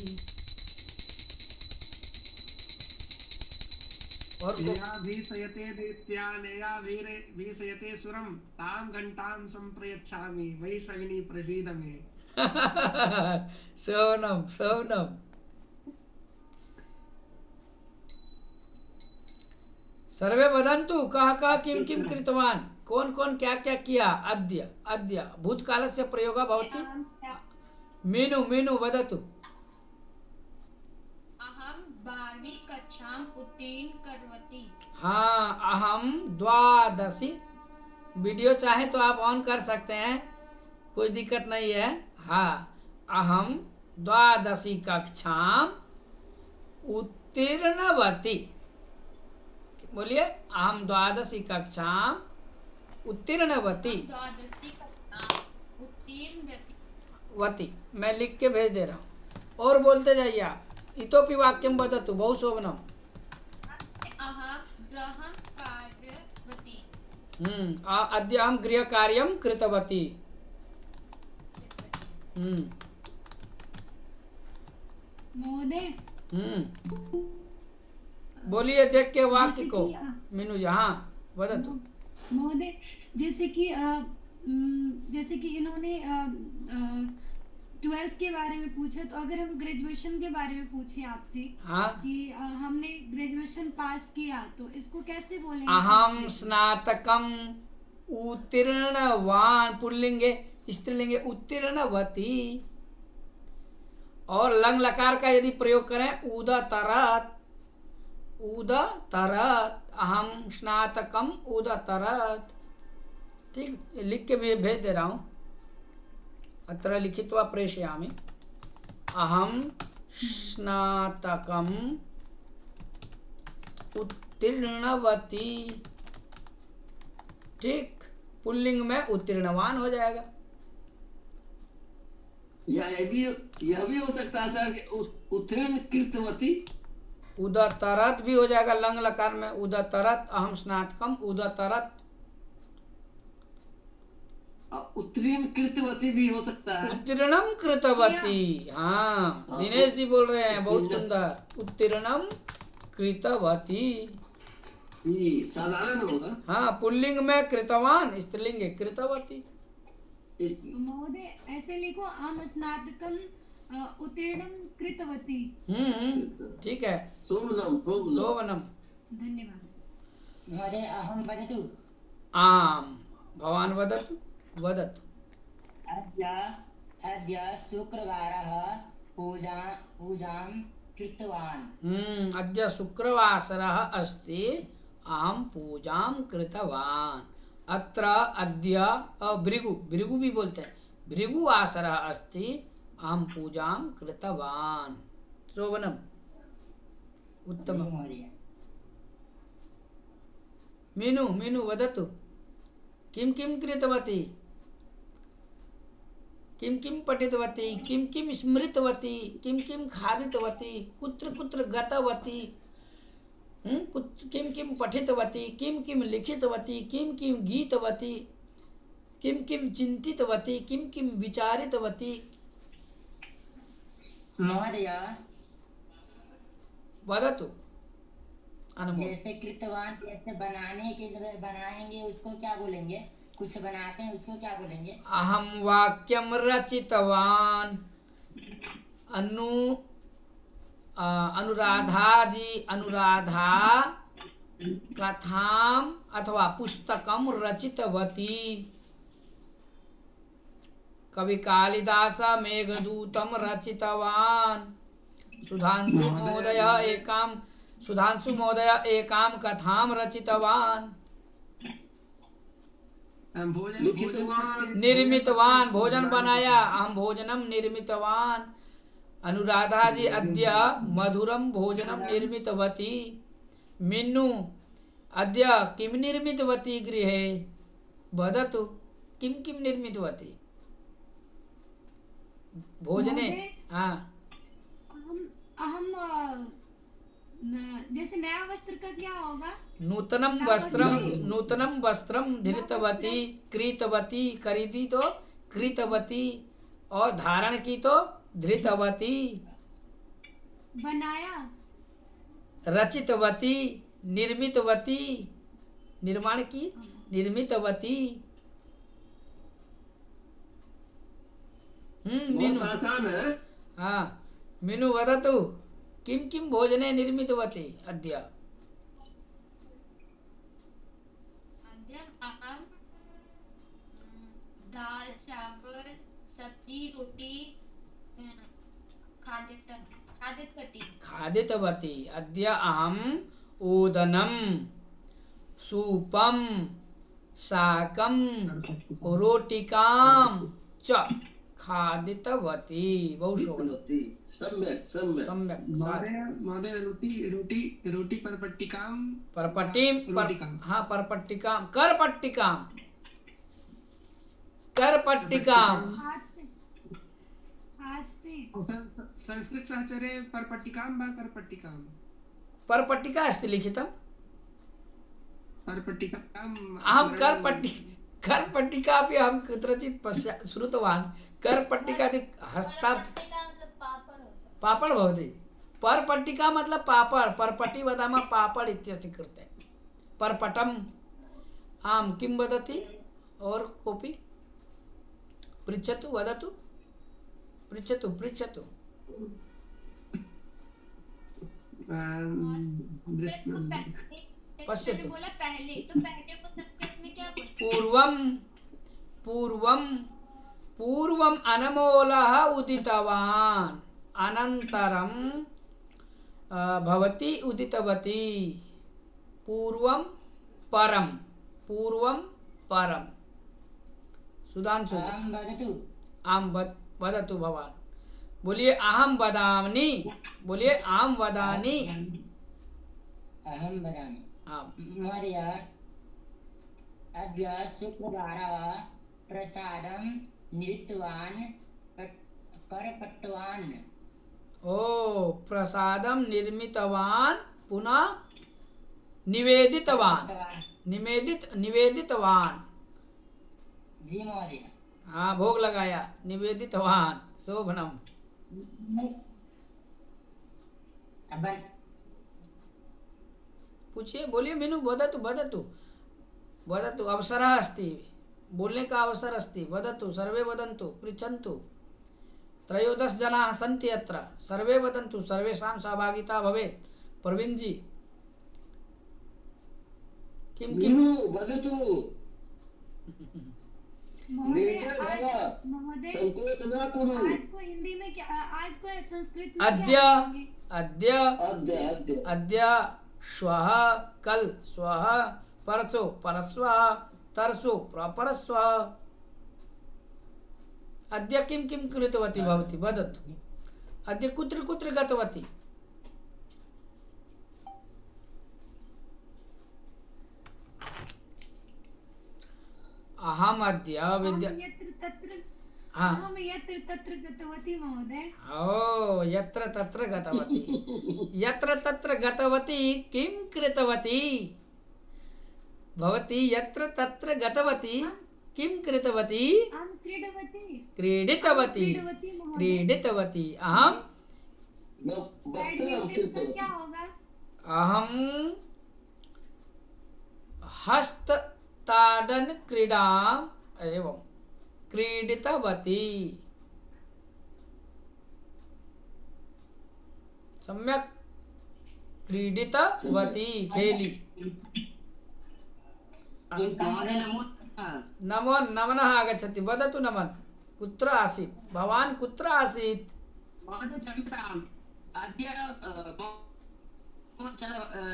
और यया भीषयते दैत्यानया भीषयते सुरं तां घण्टां सम्प्रयच्छामि वैश्रविणी प्रसीद मे। सोनम सोनम। सर्वे वदन्तु कः कः किं किं कृतवान्, कौन कौन क्या क्या किया अद्य? अद्य भूतकालस्य प्रयोगः भवति। मीनु मीनु वदतु। अहं 12वीं कक्षाम् उत्तीर्ण कृतवती। हाँ अहम द्वादशी। वीडियो चाहे तो आप ऑन कर सकते हैं, कोई दिक्कत नहीं है। हाँ अहम द्वादशी कक्षाम उत्तीर्णवती। बोलिए अहम द्वादशी कक्षाम उत्तीर्णवती। द्वादशी कक्षाम् उत्तीर्णवती। वती मैं लिख के भेज दे रहा हूँ। और बोलते जाइए आप। इतोपि वाक्यम वदतु बहु शोभनम। अहं गृहं कार्यवती। अद्य अहं गृहकार्यं कृतवती। महोदय बोलिए देख के वाक्य जैसे को। कि, मीनू जहाँ वदतु। महोदय जैसे कि इन्होंने 12th के बारे में पूछा, तो अगर हम ग्रेजुएशन के बारे में पूछे आपसे हाँ कि हमने ग्रेजुएशन पास किया, तो इसको कैसे बोलेंगे? अहम स्नातकम उत्तीर्णवान। पुल्लिंगे स्त्रीलिंगे उत्तीर्णवती। और लंग लकार का यदि प्रयोग करें उदतरत उदतरत। अहम स्नातकम उदतरत। ठीक लिख के भी भेज दे रहा हूँ। अत्र लिखित्वा प्रेषयामि। अहम स्नातकम उत्तीर्णवती। ठीक पुल्लिंग में उत्तीर्णवान हो जाएगा। यह भी हो सकता है सर कि उत्तीर्ण कृतवती। उदतरत भी हो जाएगा लंग लकार में। उदतरत अहम स्नातकम उदतरत। उत्तीर्ण कृतवती भी हो सकता है। उत्तीर्णम कृतवती। हाँ, दिनेश जी बोल रहे हैं, बहुत सुंदर। उत्तीर्णम कृतवती। ये साधारण होगा। हाँ, पुल्लिंग में कृतवान, स्त्रीलिंग है कृतवती। इस महोदय ऐसे लिखो अहम स्नातकम उत्तीर्णम कृतवती। ठीक है। सोमनम सोमनम। शोभनम। धन्यवाद। महोदय अहं वदतु। आम। भवान वदतु। वदतु। अद्य शुक्रवारः पूजां कृतवान्। अद्य शुक्रवासरः अस्ति, अहं पूजां कृतवान्। अत्र अद्य भृगु, भृगु भी बोलते हैं, भृगुवासरः अस्ति, अहं पूजां कृतवान्। शोभनम्। उत्तमम्। महोदय मीनु, मीनु वदतु। किं किं कृतवती, किं किं पठितवती, किं किं स्मृतवती, किं किं खादितवती, कुत्र कुत्र गतवती, किं किं पठितवती, किं किं लिखितवती, किं किं गीतवती, किं किं चिन्तितवती, किं किं विचारितवती। महोदय वदतु। अनमोल। जैसे कृतवान, जैसे बनाएंगे उसको क्या बोलेंगे? कुछ बनाते हैं उसको क्या बोलेंगे? अहम वाक्यम रचितवान। अनुराधा जी, अनुराधा कथाम अथवा पुस्तकम रचितवती। कवि कालिदास मेघदूतम रचितवान। सुधांशु महोदय एकां कथां रचितवान। निर्मितवान, भोजन बनाया, अहम भोजनम निर्मितवान। अनुराधा जी अद्य मधुरम भोजनम निर्मितवती। मिन्नु अद्य किं निर्मितवती गृहे? वदतु, किं किं निर्मितवती भोजने? हाँ, अहम जैसे नया वस्त्र का क्या होगा? नूतनम वस्त्रम धृतवती। क्रीतवती, खरीदी तो क्रीतवती, और धारण की तो धृतवती। बनाया, रचितवती, निर्मितवती, निर्माण की, निर्मितवती। बहुत आसान है। हाँ, मीनु वदतु। किं किं भोजने निर्मितवती अद्य? अद्य अहं दाल चावल सब्जी रोटी खादितवती। अद्य अहम् ओदनं सूपं शाकं रोटिकां च खादितवती। बहु शोभनम्। सम्यक सम्यक सम्यक। महोदय रोटी परपट्टिकां परपट्टिकां। हाँ, परपट्टिकां, करपट्टिकां, करपट्टिकां। हाथ से संस्कृत सहचरे परपट्टिकां वा करपट्टिकां? परपट्टिका अस्ति लिखितं। परपट्टिकां अहं करपट्टिका अपि अहं कुत्रचित् श्रुतवान्। करपट्टिका इति हस्ता पापड़ भवति। परपट्टिका मतलब पापड़, परपट्टि वदामः पापड़ इत्यस्य कृते। परपटम्। आम्, किं वदति? और कोऽपि पृच्छतु, वदतु, पृच्छतु, पृच्छतु। पश्यतु। बोला पहले, तो पहले को संस्कृत में क्या बोलते? पूर्वम् अनमोलः उदितवान्। अनन्तरं भवती उदितवती। पूर्वं परं। सुधांशु। आम वदतु भवान। बोलिए अहम वदामि। बोलिए अहम वदामि। अहं वदामि। आम। महोदय अद्य शुक्रवारः प्रसादं निर्मितवान् करपट्टवान्। ओ, प्रसादं निर्मितवान्, पुनः निवेदितवान्। निवेदितवान्। जी महोदय। हाँ, भोग लगाया, निवेदितवान, शोभनम। पूछिए, बोलिए मीनू, वदतु वदतु वदतु, अवसरः अस्ति, बोलने का अवसर अस्ति, वदतु, सर्वे वदन्तु, पृच्छन्तु। 13 जनाः सन्ति अत्र, सर्वे वदन्तु, सर्वेषां सहभागिता भवेत्। प्रवीण जी, किं किं? मीनू वदतु। महोदय निर्भय भव, महोदय संकोच न कुरु। आज को हिंदी में क्या, आज को संस्कृत में अद्य, क्या बोलेंगे? अद्य, अद्य अद्य अद्य, श्वः, कल, श्वः, परसो, परश्वः, तरसो, प्रपरश्वः। अद्य किं किं कृतवती भवती, वदतु। अद्य कुत्र कुत्र गतवती? अहम अद्य विद्या, अहं यत्र तत्र हाँ, अहं यत्र तत्र गतवती महोदय। ओ, यत्र तत्र गतवती। यत्र तत्र गतवती, किं कृतवती? भवती यत्र तत्र गतवती, किं कृतवती? अहं क्रीडवती। क्रीडितवती, क्रीडवती महोदय। क्रीडितवती। अहम वस्त्रं बैडमिंटन का कृतवती। क्या होगा? अहम हस्तताडन क्रीडाम एवं क्रीडितवती। सम्यक क्रीडितवती, खेली। नमो नमनः आगच्छति, वदतु नमन। कुत्र आसीत् भवान्, कुत्र आसीत्? अद्य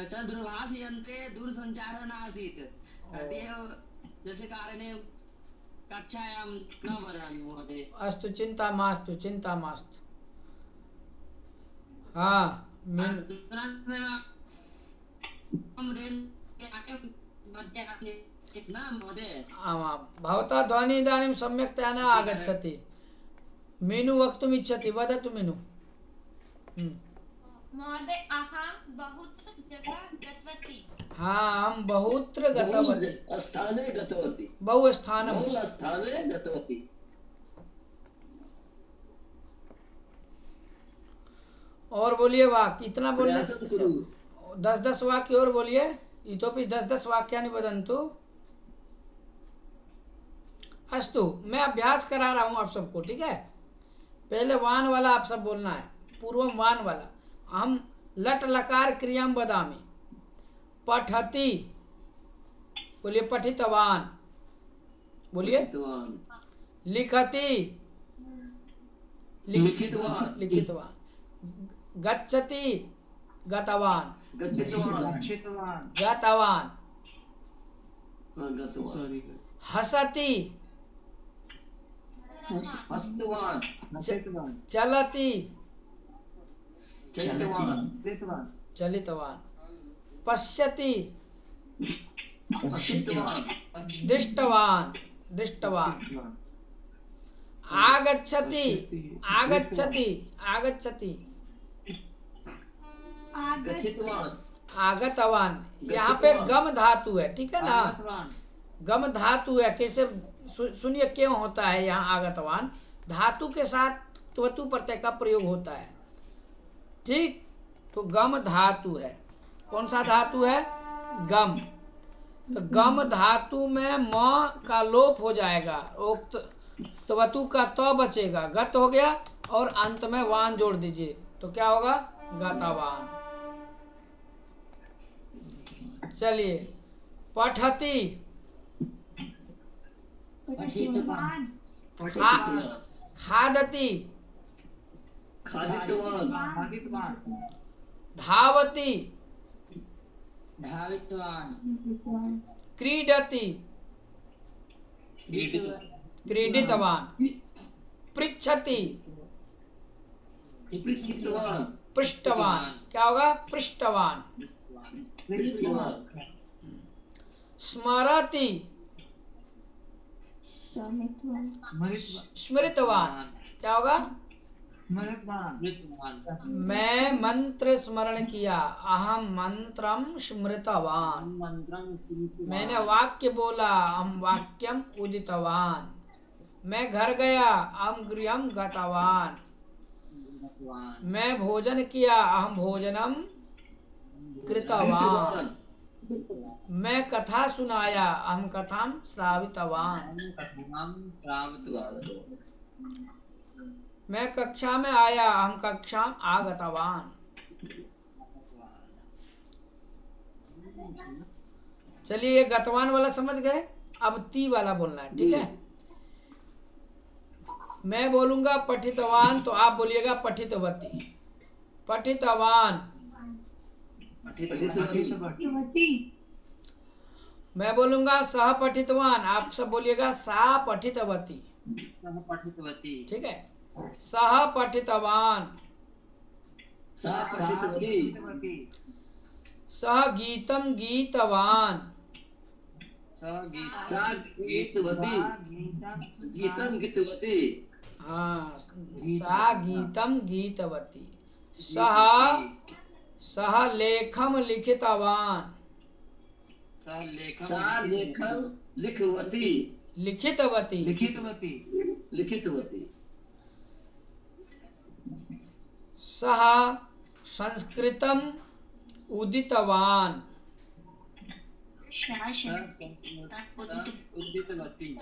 चल दूरभाषयन्त्रे दूरसञ्चारः नासीत्। तस्य कारणे कक्षायां न वदामि महोदय। अस्तु, चिन्ता मास्तु, चिन्ता मास्तु। हाँ, आमां, भवतः ध्वनिः इदानीं सम्यक्तया न आगच्छति। मीनू वक्तुम् इच्छति, वदतु मीनू। महोदय अहं बहुत्र जगह गतवती। हाँ, अहं बहुत्र गतवती, स्थाने गतवती, बहुस्थानं, बहुस्थाने गतवती। और बोलिए वाक्य, इतना बोलने प्रयासं कुरु। 10-10 वाक्य और बोलिए। इतोपि 10-10 वाक्यानि वदन्तु। अस्तु, मैं अभ्यास करा रहा हूँ आप सबको, ठीक है? पहले वान वाला आप सब बोलना है, पूर्वम वान वाला। हम लट लकार क्रियाम वदामि। पठति, बोलिए पठितवान, बोलिए। लिखति, लिखितवान, लिखितवान। गच्छति, गतवान, गच्छितवान, गतवान। गतवान। हसति, हस्तवान, चलति, चलितवान, चलितवान। पश्यति, पश्यितवान, दृष्टवान, दृष्टवान। आगच्छति, आगच्छति, आगच्छति। गच्छितवान, आगतवान। यहाँ पे गम धातु है, ठीक है ना? गम धातु है। कैसे सुनिए क्यों होता है यहाँ आगतवान? धातु के साथ त्वतु प्रत्यय का प्रयोग होता है, ठीक? तो गम धातु है। कौन सा धातु है? गम। तो गम धातु में म का लोप हो जाएगा, त्वतु का तो बचेगा, गत हो गया, और अंत में वान जोड़ दीजिए, तो क्या होगा? गतवान। चलिए, पठति, खादति, खादितवान, धावति, धावितवान, क्रीडति, क्रीडितवान। पृच्छति, पृच्छितवान, पृष्ठवान। क्या होगा? पृष्ठवान। पृष्ठवान, स्मरति, स्मृतवान। क्या होगा? स्मृतवान मैं मंत्र स्मरण किया, अहम मंत्रम स्मृतवान, मंत्रम स्मृतवान मैंने वाक्य बोला, अहम वाक्यम उदितवान, मैं घर गया, अहम गृहम गतवान, मैं भोजन किया, अहम भोजनम कृतवान, मैं कथा सुनाया, अहम कथाम श्रावितवान, मैं कक्षा में आया, अहम कक्षाम आगतवान। चलिए ये गतवान वाला समझ गए, अब ती वाला बोलना है, ठीक है। मैं बोलूंगा पठितवान तो आप बोलिएगा पठितवती। पठितवान, पठितवती। मैं बोलूंगा सह पठितवान, आप सब बोलिएगा सा पठितवती, पठितवती ठीक है। सह पठितवान, सा पठितवती, सह गीतम गीतवान, सा गीतवती, गीतम गीतवती, हाँ सा गीतम गीतवती। सह सह लेखम लिखितवान, सा लेखम लिखवती, लिखितवती, लिखितवती लिखितवती। सह संस्कृतम उदितवान, उदितवती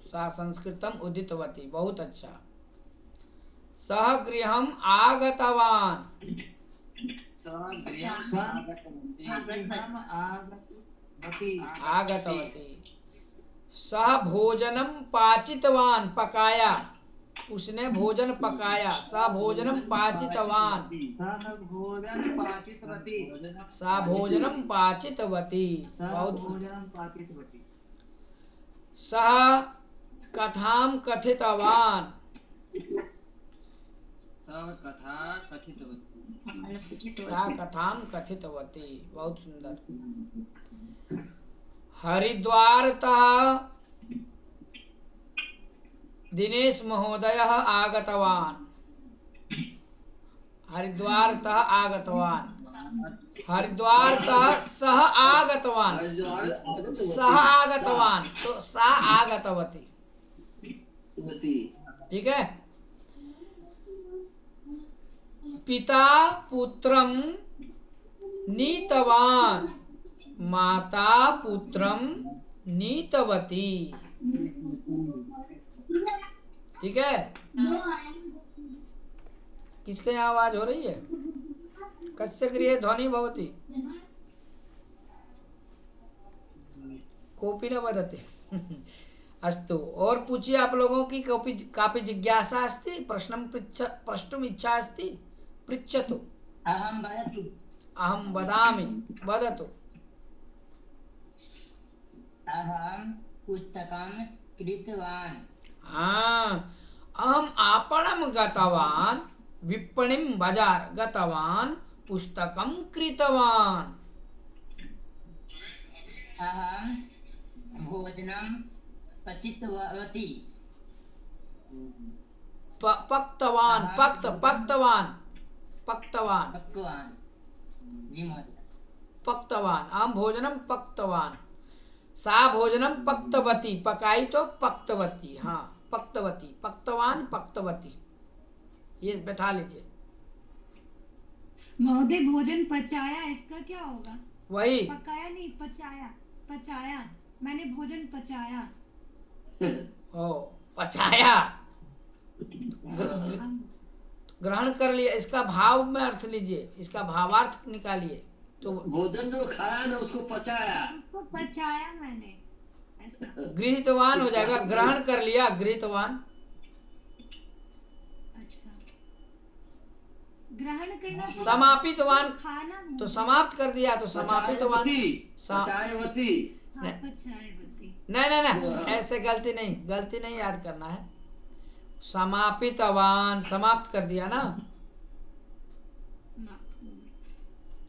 सा संस्कृतम उदितवती, बहुत अच्छा। सह गृहम आगतवान, आगतवती। सह भोजनम पाचितवान, पकाया, उसने भोजन पकाया, सा भोजनम पाचितवान, भोजन पाचितवती सा भोजनम पाचितवती, बहुत। भोजन पाचितवती सह कथाम कथितवान, कथा कथितवती सा कथाम कथितवती, बहुत सुंदर। हरिद्वारतः दिनेश महोदय आगतवान, हरिद्वारतः आगतवान, हरिद्वारतः सह आगतवान, सह आगतवान तो सा आगतवती, ठीक है। पिता पुत्रम नीतवान, माता पुत्रम नीतवती, ठीक है। किसके यहाँ आवाज हो रही है? कस्य गृहे ध्वनि भवति कोपी न वदति। अस्तु, और पूछिए, आप लोगों की कापि जिज्ञासा अस्ति, प्रश्नं प्रष्टुम इच्छा अस्ति, पृच्छतु। अहम वदतु, अहम वदामि, वदतु। अहम पुस्तकं क्रीतवान्, हाँ, अहम आपणं गतवान्, विपणिं बाजार गतवान्, पुस्तकं क्रीतवान्। अहम भोजनं पचितवती, पक्तवान्, पक्तवान्, पक्तवान्, जी महोदय, पक्तवान्, अहम भोजनं पक्तवान्, सा भोजनं पक्तवती, पकाई तो पक्तवती, हाँ पक्तवती, पक्तवान पक्तवती, ये बैठा लीजिए। महोदय भोजन पचाया, इसका क्या होगा? वही पकाया नहीं, पचाया, पचाया, मैंने भोजन पचाया। ओ पचाया, ग्रहण कर लिया, इसका भाव में अर्थ लीजिए, इसका भावार्थ निकालिए। तो भोजन जो खाया ना उसको पचाया, उसको पचाया मैंने, ऐसा। गृहीतवान हो जाएगा, ग्रहण कर लिया, गृहीतवान। अच्छा, ग्रहण करना तो समापितवान, खाना, तो समाप्त कर दिया, तो समापितवान। पचायवती, हाँ, पचायवती। नहीं, ऐसे गलती नहीं याद करना है। समापितवान, समाप्त कर दिया ना,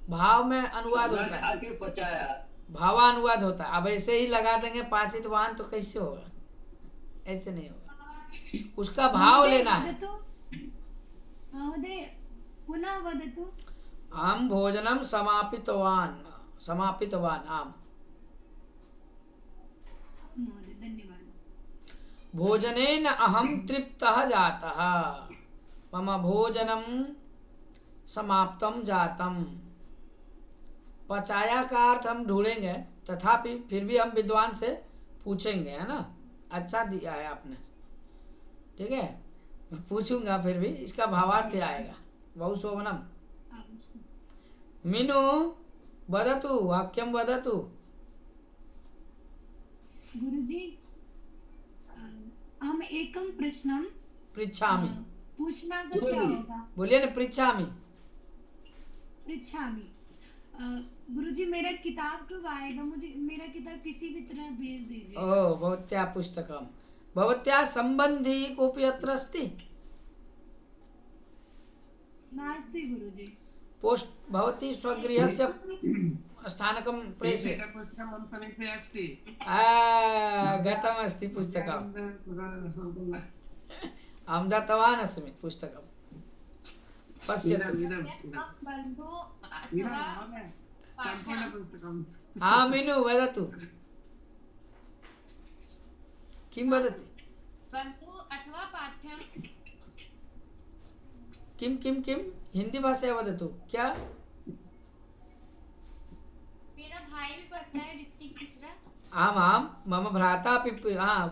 भाव में अनुवाद होता है, खा के पचाया, भावानुवाद होता है। अब ऐसे ही लगा देंगे पाचितवान तो कैसे होगा? ऐसे नहीं होगा, उसका भाव लेना है। महोदय पुनः वदतु। अहं भोजनं समापितवान् आम्। महोदय धन्यवाद। भोजनेन अहं तृप्तः जातः। मम भोजनं समाप्तं जातम। पचाया का अर्थ हम ढूंढेंगे, तथापि फिर भी हम विद्वान से पूछेंगे, है ना। अच्छा दिया है आपने, ठीक है। मैं पूछूंगा, फिर भी इसका भावार्थ आएगा। बहु शोभनम। मीनू वदतु, वाक्यम वदतु। गुरुजी हम एकम प्रश्नम पृच्छामि। पूछना तो क्या होगा? बोलिए ना, पृच्छामि। पृच्छामि। गुरुजी मेरा किताब कब आएगा? मुझे मेरा किताब किसी भी तरह भेज दीजिए। ओ भवत्या पुस्तकम। भवत्या संबंधी कोऽपि अत्र अस्ति? नास्ति गुरुजी। पोस्ट भवती स्वगृहस्य स्थानकं प्रेषयतु। पुस्तकं मम समीपे अस्ति। गतमस्ति पुस्तकम्। अहं दत्तवान् अस्मि पुस्तकं, पश्यतु। बन्धु अथवा सम्पूर्णपुस्तकं। हाँ मीनू वदतु, किं वदति? बन्धु अथवा पाठ्यम। किं किं किं हिंदी भाषा वदतु। क्या? मेरा भाई भी पढ़ता है, ऋतिक मिश्रा। आम् आम्, मम भ्राता अपि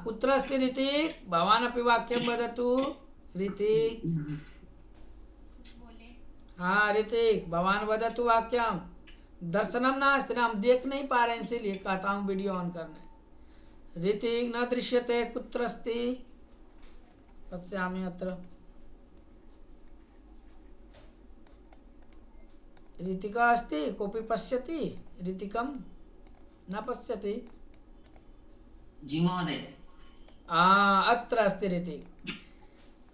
कुत्र अस्ति ऋतिक? भवान् अपि वाक्यं वदतु ऋतिक। बोले हाँ ऋतिक, भवान् वदतु वाक्यं। दर्शनम नास्ति ना, हम देख नहीं पा रहे हैं, इसीलिए कहता हूँ वीडियो ऑन करने। ऋतिक न दृश्यते, कुत्र अस्ति? पश्यामि अत्र। ऋतिका अस्ति? कोऽपि पश्यति ऋतिकं? न पश्यति। जी महोदय। अत्र अस्ति ऋतिक।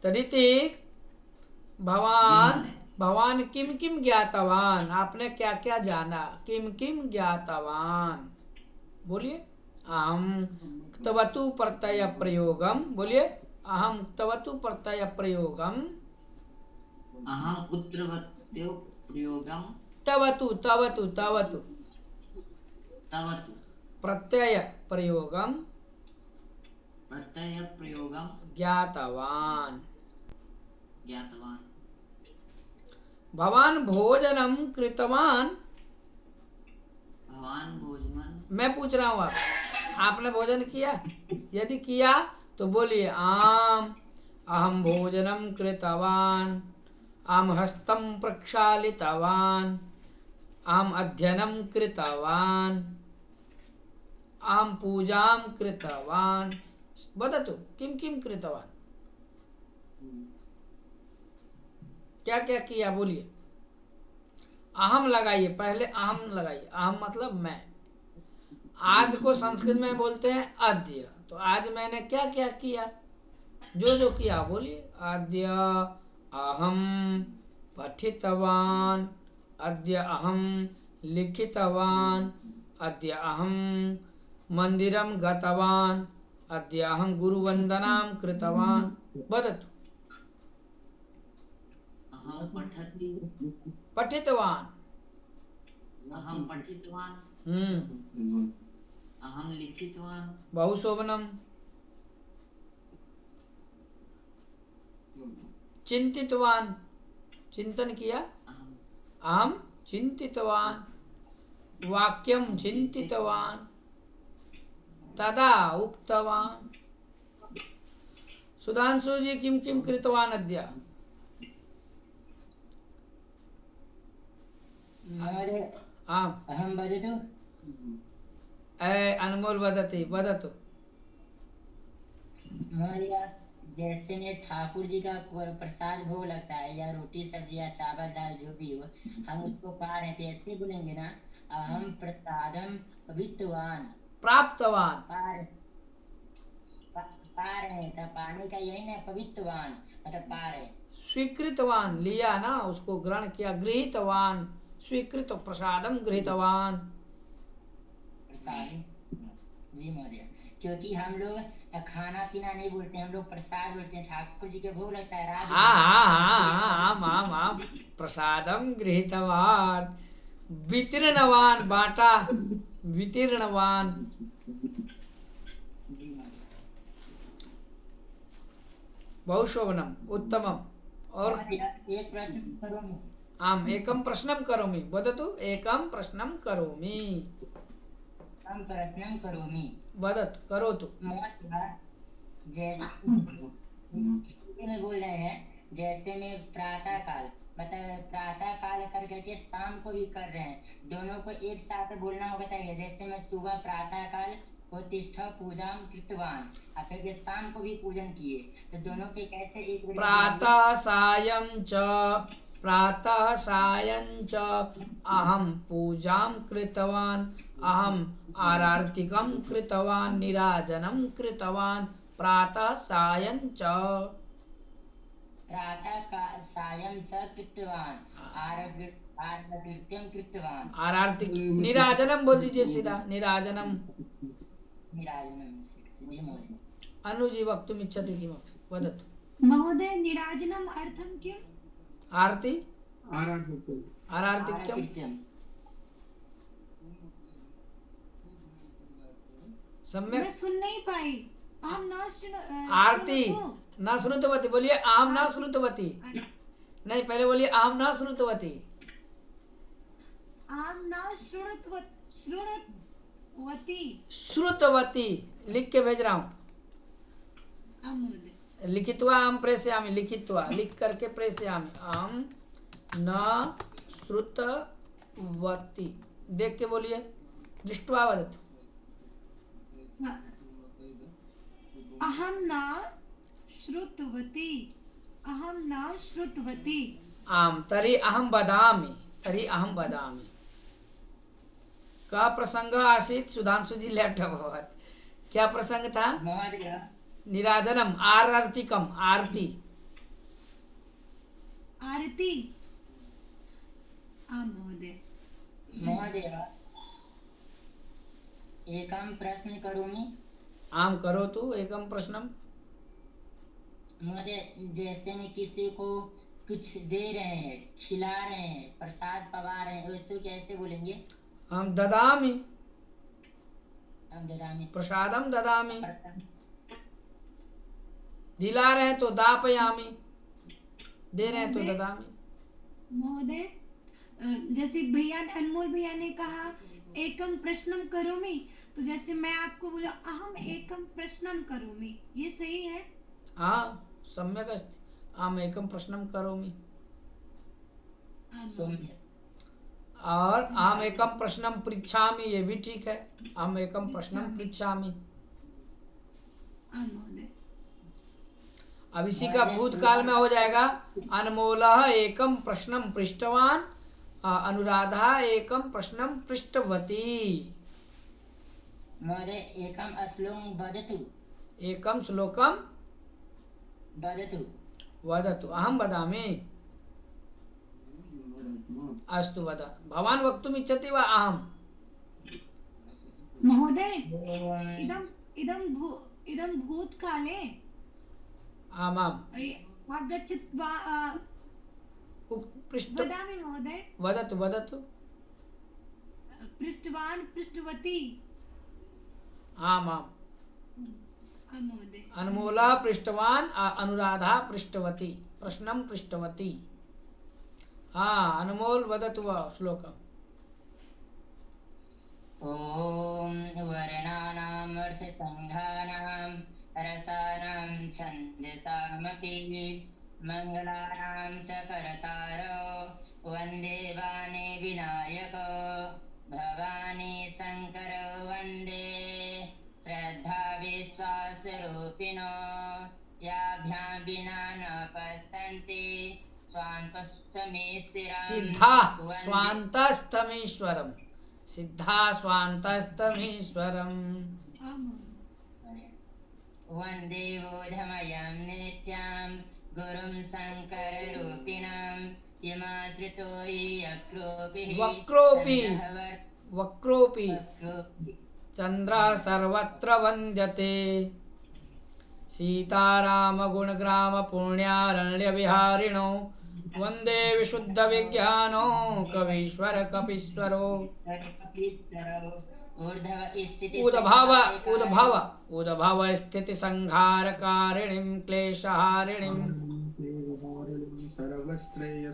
तो ऋतिक, भवान किम किम ज्ञातवान? आपने क्या क्या जाना? किम किम ज्ञातवान? बोलिए। अहम तवतु प्रत्यय प्रयोगम। बोलिए, अहम तवतु प्रत्यय प्रयोगम। अहम उत्तरवत्यो प्रयोगम। तवतु तवतु तवतु तवतु प्रत्यय प्रयोगम ज्ञातवान। भवान भोजनम कृतवान। मैं पूछ रहा हूँ आपने भोजन किया? यदि किया तो बोलिए आम अहम भोजनम कृतवान, अहम हस्तं प्रक्षालितवान, अहम अध्ययनं कृतवान, अहम पूजां कृतवान। वदतु किं किं कृतवान? क्या क्या किया? बोलिए। अहम लगाइए, पहले अहम लगाइए। अहम मतलब मैं। आज को संस्कृत में बोलते हैं अद्य। तो आज मैंने क्या क्या किया? जो जो किया बोलिए। अद्य अहम पठितवान, अद्य अहम लिखितवान, अद्य अहम मंदिरं गतवान, अद्य अहम गुरुवंदनां कृतवान। वदतु। अहम पठति। पठितवान। अहम पठितवान। अहम लिखितवान। बहु शोभनम। चिंतितवान, चिंतन किया। अहम चिंतितवान, वाक्यम चिंतितवान, तदा उक्तवान। सुधांशु जी किम किम कृतवान अद्य? आम अहम वदतु। अनमोल वदति, वदतु। महोदय, जैसे में ठाकुर जी का प्रसाद भोग लगता है, या रोटी सब्जी या चावल दाल जो भी हो, हम उसको पा रहे हैं तो ऐसे बोलेंगे ना, अहम प्रसादम पवित्रवान। प्राप्तवान। पा रहे हैं तो पाने का यही ना, पवित्रवान मतलब पा रहे। स्वीकृतवान, लिया ना, उसको ग्रहण किया। गृहीतवान, स्वीकृत प्रसादम गृहीतवान। प्रसाद। जी महोदय, क्योंकि हम लोग खाना पीना नहीं बोलते, हम लोग प्रसाद बोलते हैं। ठाकुर जी के भोग लगता है रात हाँ हाँ हाँ हाँ आम आम आम प्रसादम गृहीतवान वितीर्णवान बाटा वितीर्णवान। बहुशोभनम उत्तमम। और एक प्रश्न करोमि। आम एकम प्रश्नम करोमि वदतु एकम प्रश्नम करोमि हम प्रश्न करोमि वदत करोतु। जैसे में बोल रहे हैं, जैसे में प्रातः काल मतलब प्रातः काल कर करके शाम को भी कर रहे हैं, दोनों को एक साथ बोलना होता है। जैसे मैं सुबह प्रातः काल उत्तिष्ठ पूजा कृतवान, और फिर के शाम को भी पूजन किए, तो दोनों के कैसे एक प्रातः सायं च अहम पूजां कृतवान अहम आरार्तिकं कृतवान निराजनं कृतवान प्रातः सायं च। प्रातः सायं च कृतवान आरग्यं कृतवान। आरार्तिक निराजनम बोल दीजिए सीधा निराजनम। जी महोदय। अनुजी वक्तुम् इच्छति किमपि वदतु। महोदय निराजनम अर्थम किम? आरती आरार्तिक्यम सम्यक मैं सुन नहीं पाई। हम न आरती न श्रुतवती बोलिए अहम न श्रुतवती। नहीं पहले बोलिए अहम न श्रुतवती। आम न श्रुतवती लिख के भेज रहा हूँ। लिखित्वा अहम प्रेषयामि लिखित्वा लिख करके प्रेषयामि अहम न श्रुतवती। देख के बोलिए दृष्ट्वा वदतु। अहम न श्रुतवती अहम न श्रुतवती। आम तर्हि अहम वदामि का प्रसंग आसीत् सुधांशु जी लैपटॉप अभवत्। क्या प्रसंग था? निराजनम आरर्तिकम आरती महोदय एकम प्रश्न करोमि। आम करोतु एकम प्रश्नम। महोदय जैसे में किसी को कुछ दे रहे हैं, खिला रहे हैं, प्रसाद पवा रहे हैं, उसको कैसे बोलेंगे? हम ददामि ददामि प्रसादम ददामि। दिला रहे हैं तो दापयामि, दे रहे हैं तो ददामि। महोदय जैसे भैया अनमोल भैया ने कहा एकम प्रश्नम करोमि, तो जैसे मैं आपको बोला अहम एकम प्रश्नम करोमि, ये सही है? हाँ सम्यक अस्ति। अहम एकम प्रश्नम करोमि और अहम एकम प्रश्नम पृच्छामि, ये भी ठीक है। अहम एकम प्रश्नम पृच्छामि। अब इसी का भूतकाल में हो जाएगा अनमोलः एकम प्रश्नम पृष्टवान अनुराधा एकम प्रश्नम पृष्टवती। महोदय एकम श्लोकं वदतु। एकम श्लोकम वदतु वदतु अहम वदामि। अस्तु वद भवान् वक्तुम् इच्छति वा अहम्? महोदय इदं भूतकाले आमाम् आगच्छत् वा वदामि महोदय। वदतु वदतु। पृष्टवान पृष्टवती। आमाम् अनमोला पृष्टवान अनुराधा पृष्टवती प्रश्नम पृष्टवती। हाँ अनमोल वदतु वा श्लोकम्। ओम वर्णानाम् अर्थसंघानाम् रसानां छन्दसामपि मंगलानां च करतारो वन्दे वाणी विनायक भवानी शंकर वन्दे श्रद्धा विश्वासरूपिणो याभ्यां विना न पश्यन्ति सिद्धा स्वान्तस्तमीश्वरम् सिद्धा स्वान्तस्तमीश्वरम् वन्दे बोधमयं नित्यां गुरुं शङ्कररूपिणां यमाश्रितो हि वक्रोऽपि चंद्रः सर्वत्र वन्द्यते सीतारामगुणग्राम पुण्यारण्यविहारिणो वन्दे विशुद्धविज्ञानो कवीश्वर कपीश्वरो उद्भव स्थिति संहारकारिणीं क्लेशहारिणीं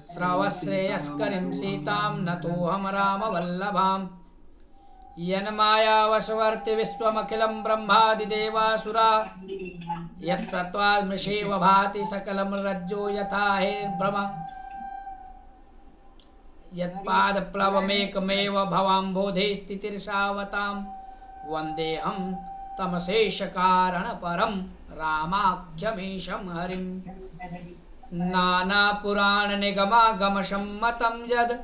सर्वश्रेयस्करीं सीतां नतोऽहं रामवल्लभाम् यन्मायावशवर्ति विश्वमखिलं ब्रह्मादिदेवासुरा यत्सत्त्वान्मृषेव भाति सकलं रज्जो यथा हेर्भ्रम यत्पादप्लवमेकमेव भवाम्बोधे स्थितिर्षावतां वन्देऽहं तमशेषकारणपरं रामाख्यमीशं हरिं नानापुराणनिगमागमसम्मतं यद्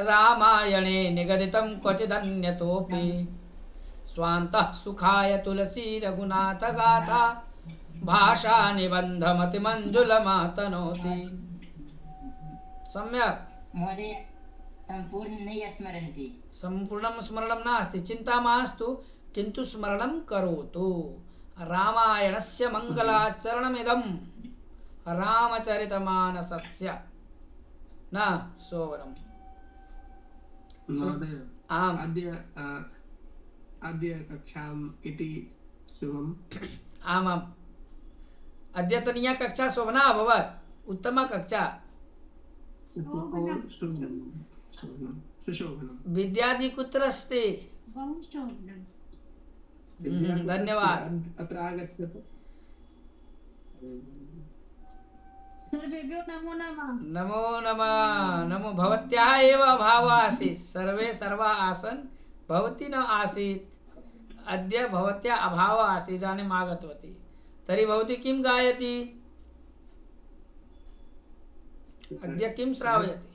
रामायणे निगदितं क्वचिदन्यतोऽपि स्वान्तः सुखाय तुलसी रघुनाथगाथा भाषा निबन्धमतिमञ्जुलमातनोति। सम्यक् महोदय संपूर्ण नहीं स्मरन्ति। संपूर्णं स्मरणं नास्ति, चिन्ता मास्तु, किन्तु स्मरणं करोतु। रामायणस्य मङ्गलाचरणमिदं रामचरितमानसस्य न शोभनम्। महोदय आम् अद्य कक्षाम् इति शुभम्। आमाम्, अद्यतनीया कक्षा शोभना अभवत्, उत्तमा कक्षा। सुशोभनम्। विद्याजी कुत्र अस्ति? धन्यवाद। अत्र आगच्छतु। सर्वेभ्यो नमो नमः। नमो नमः। नमो, भवत्याः एव अभावः आसीत्, सर्वे सर्वाः आसन्, भवती न आसीत्। अद्य भवत्याः अभावः आसीत्, इदानीम् आगतवती। तर्हि भवती किं गायति? अद्य किं श्रावयति?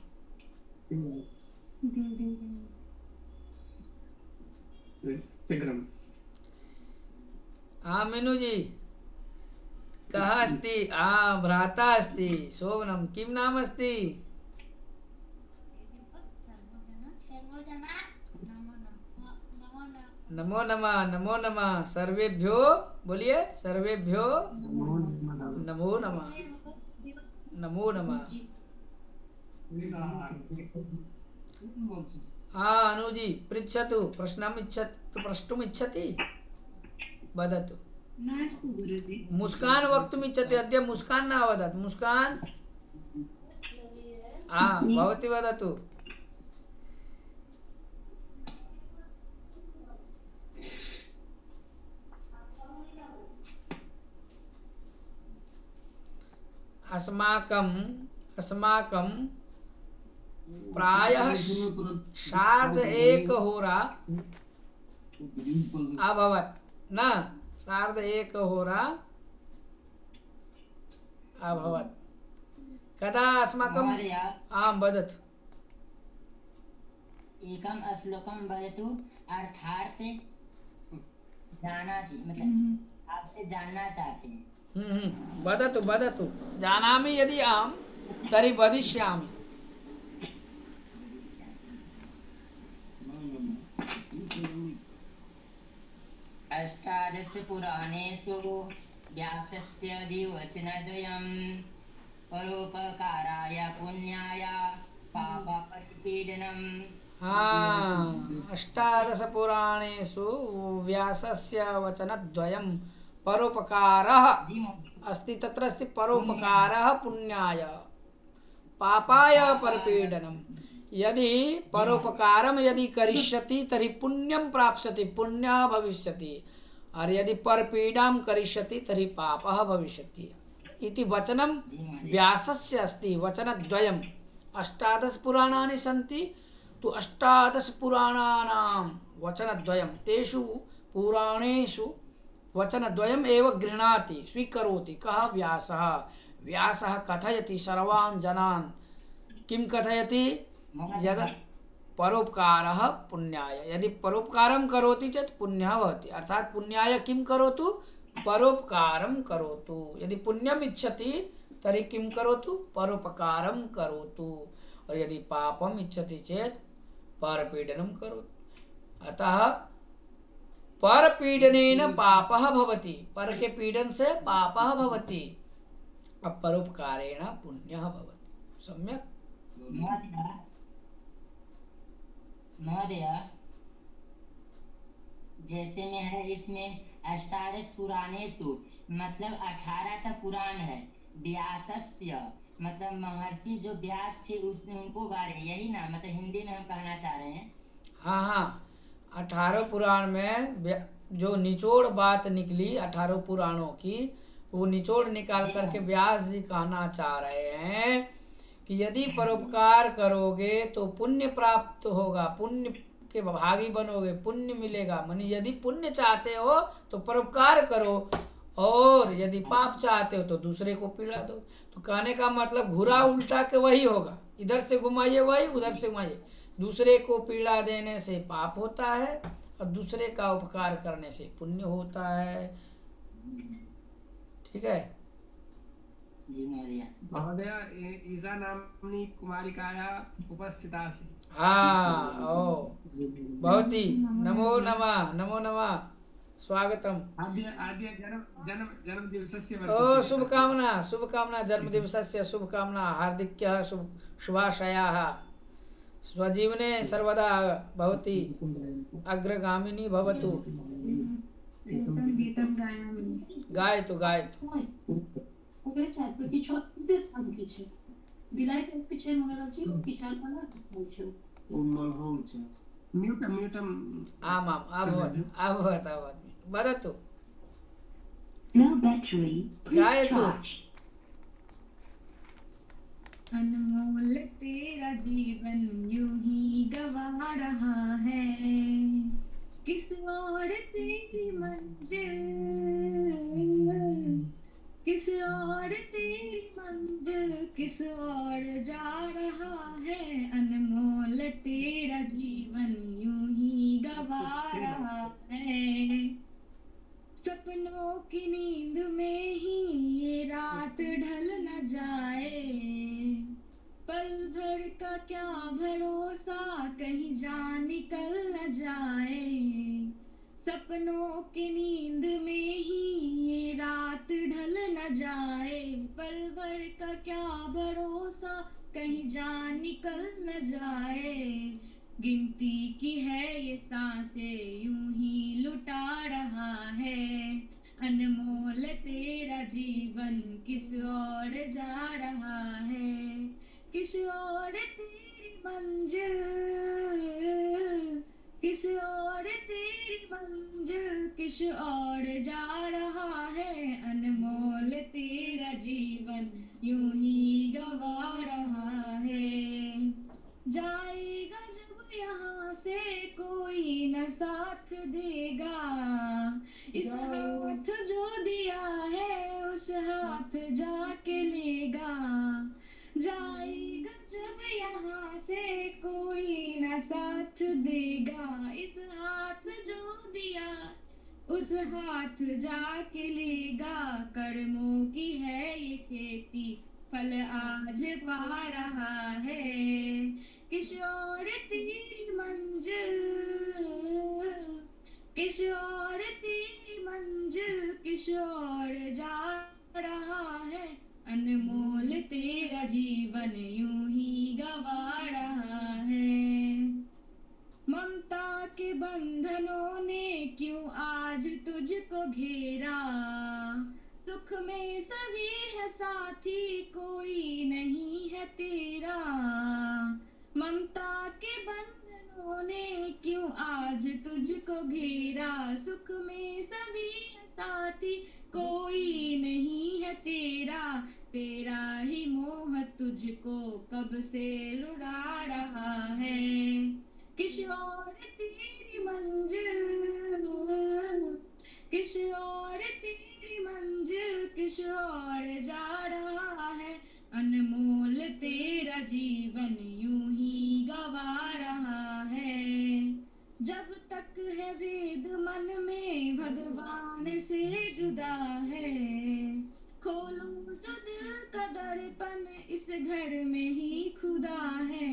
शीघ्रम्। मीनूजी कः अस्ति? भ्राता अस्ति, शोभनं। किं नाम अस्ति? नमो नमः। नमो नमः। सर्वेभ्यो बोलिए, सर्वेभ्यो नमो नमः। नमो नमः। अनुजी पृच्छतु, प्रष्टुमिच्छति? वदतु। नास्तु गुरुजी। मुस्कान वक्तुमिच्छति? अद्य मुस्कान न अवदत्। मुस्कान भवती वदतु। अस्माकं प्रायः 1:30 अभवत् न? 1:30 अभवत्। कदा अस्माकं? आं वदतु। एकं श्लोकं वदतु, अर्थार्थ जानाति, मतलब आपसे जानना चाहते हैं। वदतु वदतु। जानामि यदि अहं, तर्हि वदिष्यामि। अष्टादश पुराणेषु व्यासस्य द्विवचनद्वयं परोपकाराय पुण्याय पापपरिपीडनम्। अष्टादश पुराणेषु व्यासस्य वचनद्वयं परोपकारः अस्ति। तत्र अस्ति परोपकारः पुण्याय पापाय परपीडनम्। यदि परोपकारं यदि करिष्यति तर्हि पुण्यं प्राप्स्यति, पुण्यः भविष्यति, और यदि परपीडां करिष्यति तर्हि पापः भविष्यति इति वचनं व्यासस्य अस्ति। वचनद्वयम्। 18 पुराणानि सन्ति, तु 18 पुराणानां वचनद्वयं, तेषु पुराणेषु वचनद्वयम् एव गृह्णाति, स्वीकरोति। कः? व्यासः। व्यासः कथयति सर्वान् जनान्। किं कथयति? यद् परोपकारः पुण्याय। यदि परोपकारं करोति चेत् पुण्यः भवति। अर्थात् पुण्याय किं करोतु? परोपकारं करोतु। यदि पुण्यम् इच्छति तर्हि किं करोतु? परोपकारं करोतु। और यदि पापम् इच्छति चेत् परपीडनं करोतु। अतः पर पीडनेन पापः भवति, पर के पीडन से पापः भवति, अब परोपकारेण पुण्यः भवति। सम्यक। महोदय जैसे में है इसमें अष्टादश पुराणेषु मतलब 18 पुराण है, व्यासस्य मतलब महर्षि जो व्यास थे उसने उनको बारे, यही ना मतलब हिंदी में हम कहना चाह रहे हैं। हाँ हाँ, 18 पुराण में जो निचोड़ बात निकली 18 पुराणों की, वो निचोड़ निकाल करके व्यास जी कहना चाह रहे हैं कि यदि परोपकार करोगे तो पुण्य प्राप्त होगा, पुण्य के भागी बनोगे, पुण्य मिलेगा। मानी यदि पुण्य चाहते हो तो परोपकार करो, और यदि पाप चाहते हो तो दूसरे को पीड़ा दो। तो कहने का मतलब घुरा उल्टा के वही होगा, इधर से घुमाइए वही, उधर से घुमाइए। दूसरे को पीड़ा देने से पाप होता है और दूसरे का उपकार करने से पुण्य होता है। ठीक है जी महोदय ईजा नाम्नी कुमारिकायाः उपस्थितासि। हाँ, ओ भवती नमो नमः, नमो नमः, स्वागतम। आद्य जन्म दिवसस्य ओ शुभकामना, शुभकामना, जन्मदिवसस्य शुभकामना, हार्दिक्यः शुभाशयाः। स्वजीवने सर्वदा भवती अग्रगामिनी भवतु। गीतं गायामि। गायतु गायतु। आमाम् अभवत् अभवत् अभवत्, वदतु, गायतु। अनमोल तेरा जीवन यूं ही गवा रहा है, किस और तेरी मंजिल, किस और तेरी मंजिल, किस और जा रहा है। अनमोल तेरा जीवन यूं ही गवा रहा है, सपनों की नींद में ही ये रात ढल न जाए। पल भर का क्या भरोसा, कहीं जान निकल न जाए। सपनों की नींद में ही ये रात ढल न जाए। पल भर का क्या भरोसा, कहीं जान निकल न जाए। गिनती की है ये सांसें यूं ही लुटा रहा है। अनमोल तेरा जीवन किस और जा रहा है, किस और तेरी मंजिल, किस और तेरी मंजिल, किस और जा रहा है। अनमोल तेरा जीवन यूं ही गवा रहा है। जाएगा जब यहाँ से कोई न साथ देगा, इस हाथ जो दिया है उस हाथ जाके लेगा। जाएगा जब यहाँ से कोई न साथ देगा, इस हाथ जो दिया उस हाथ जाके लेगा। कर्मों की है ये खेती, फल आज पा रहा है। किस और तेरी मंजिल, किस और तेरी मंजिल, किस और जा रहा है। अनमोल तेरा जीवन यूं ही गवा रहा है। ममता के बंधनों ने क्यों आज तुझको घेरा, सुख में सभी है साथी कोई नहीं है तेरा। ममता के बंधनों ने क्यों आज तुझको घेरा, सुख में सभी है साथी कोई नहीं है तेरा। तेरा ही मोह तुझको कब से रुला रहा है। किस और तेरी मंजिल, किस और तेरी मंजिल, किस और जा रहा है। अनमोल तेरा जीवन यूं ही गवा रहा है। जब तक है वेद मन में भगवान से जुदा है, खोलो जो दिल का दर्पण इस घर में ही खुदा है।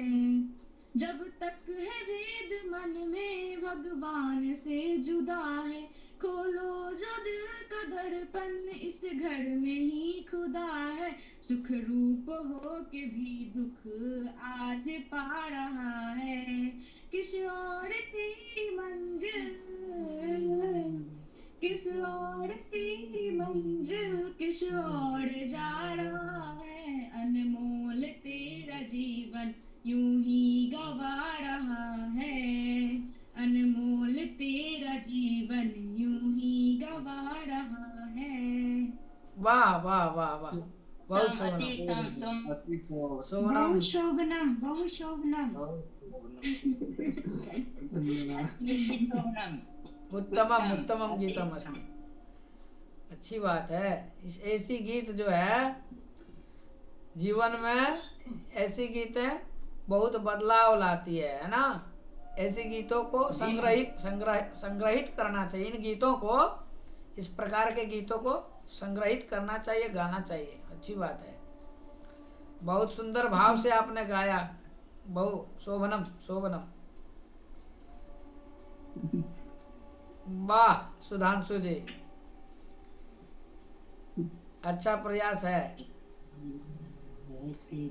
जब तक है वेद मन में भगवान से जुदा है। खोलो जो दिल का दर्पण, इस घर में ही खुदा है। सुख रूप हो के भी दुख आज पा रहा है। किस और तेरी मंजिल, किस और तेरी मंजिल, किस और जा रहा है। अनमोल तेरा जीवन यूं ही गवा रहा है। अनमोल तेरा जीवन यूं ही गवा रहा है। वाह वाह वाह वाह, बहुत तम शोभनम अतीतम सोम शोभनम बहु शोभनम, बहु शोभनम। सोमनम। उत्तमम उत्तमम गीतम अस्ति। अच्छी बात है। इस ऐसी गीत जो है जीवन में, ऐसी गीतें बहुत बदलाव लाती है ना। ऐसे गीतों को संग्रहित करना चाहिए। इन गीतों को, इस प्रकार के गीतों को संग्रहित करना चाहिए, गाना चाहिए। अच्छी बात है। बहुत सुंदर भाव से आपने गाया। बहु शोभनम शोभनम। वाह सुधांशु जी, अच्छा प्रयास है।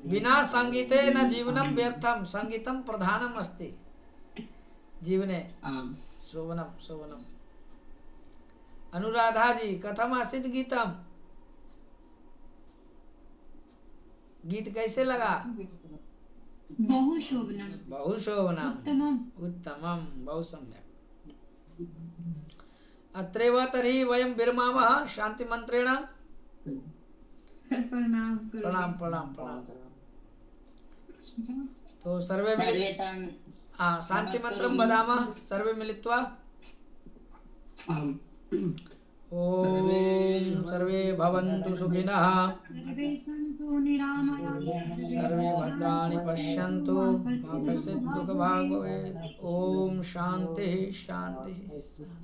बिना संगीते न जीवनम व्यर्थम, संगीतम प्रधानम अस्ति जीवने। शोभनम शोभनम। अनुराधा जी, कथम आसीत् गीतम? गीत कैसे लगा? बहु शोभनम, बहु शोभनम, उत्तमम। उत्तमम, बहु सम्यक्। अत्रैव तर्हि वयं विरमामः शांति मंत्रेण। प्रणाम प्रणाम प्रणाम प्रणाम। तो सर्वे मिलित सर्वेतां शांति मंत्रं वदामः सर्वे मिलित्वा। ओम सर्वे भवन्तु सुखिनः, सर्वे सन्तु निरामयाः, सर्वे भद्राणि पश्यन्तु, मा कश्चित् दुःखभाग् भवेत्। ओम शांति शांति।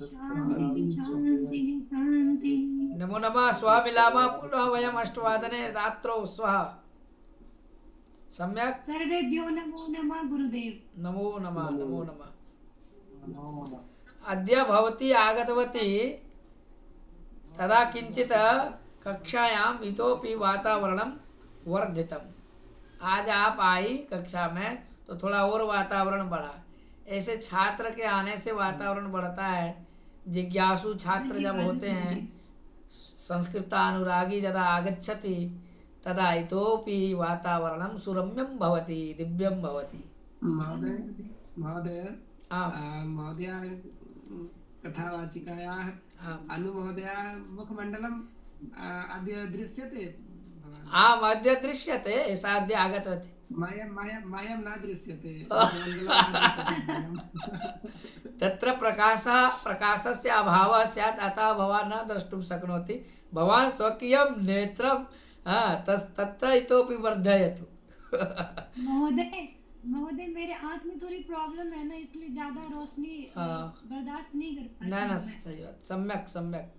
शान्तिः शान्तिः शान्तिः। नमो नमः। श्वः मिलामः पुनः वयम् 8 रात्रौ स्वः। सम्यक्। सर्वेभ्यो नमो नमः गुरुदेव। नमो नमः नमो नमः। अद्य भवती आगतवती, तदा किंचित कक्षायाम इतोपि वातावरणं वर्धितम। आज आप आई कक्षा में तो थोड़ा और वातावरण बढ़ा। ऐसे छात्र के आने से वातावरण बढ़ता है। जिज्ञासु छात्र जब होते हैं, संस्कृतानुरागी यदा आगच्छति तदा इतोपि वातावरणं सुरम्यं भवति, दिव्यं भवति। महोदय महोदय आम्। महोदया कथावाचिकायाः अनुमहोदयाः मुखमण्डलम् अद्य दृश्यते। आम्, अद्य दृश्यते। एषा अद्य आगतवती। मयं न दृश्यते। तत्र प्रकाशस्य अभावः स्यात्, अतः भवान् न द्रष्टुं शक्नोति। भवान् स्वकीयं नेत्रं तत्र इतोपि वर्धयतु। महोदय मेरे आँख में थोड़ी प्रॉब्लम है ना, इसलिए ज्यादा रोशनी बर्दाश्त नहीं कर पाती। न सही बात। सम्यक् सम्यक्।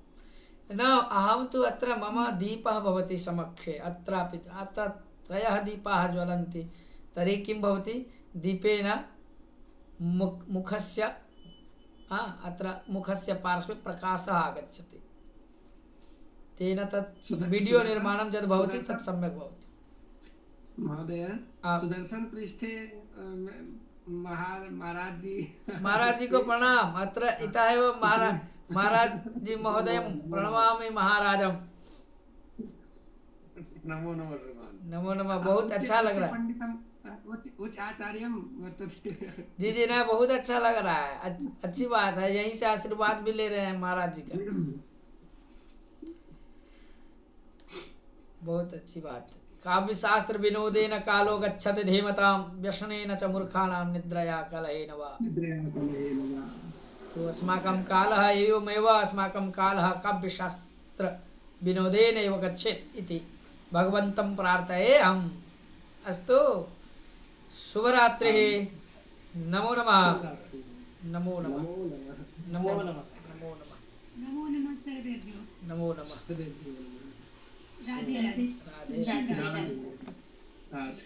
न अहं तु अत्र मम दीपः भवति समक्षे। अत्रापि अत्र 3 दीपाः ज्वलन्ति। तर्हि किं भवति? दीपेन मुखस्य अत्र मुखस्य पार्श्वे प्रकाशः आगच्छति। तेन तत् वीडियो निर्माणं यद् भवति तत् सम्यक् भवति। महोदय सुदर्शन पृष्ठे महाराज जी को प्रणाम। अत्र इतः एव महाराज जी महोदय प्रणमामि महाराजम। नमो नमः। नमो नमः। बहुत अच्छा लग रहा है। उच्च आचार्यम वर्तते। जी जी, ना बहुत अच्छा लग रहा है। अच्छी बात है। यहीं से आशीर्वाद भी ले रहे हैं महाराज जी का। बहुत अच्छी बात है। काव्य शास्त्र विनोदेन कालो गच्छति धीमतां, व्यसनेन च मूर्खाणां निद्रया कलहेन वा। तो अस्माकं कालः एवमेव, अस्माकं कालः काव्यशास्त्र विनोदेन एव गच्छेत् इति भगवन्तं प्रार्थयेऽहम्। अस्तु, शुभरात्रिः। नमो नमः। नमो नमः। नमो नमः। नमो नमः। नमो नमः सर्वेभ्यो। नमो नमः। राधे राधे। राधे राधे। राधे।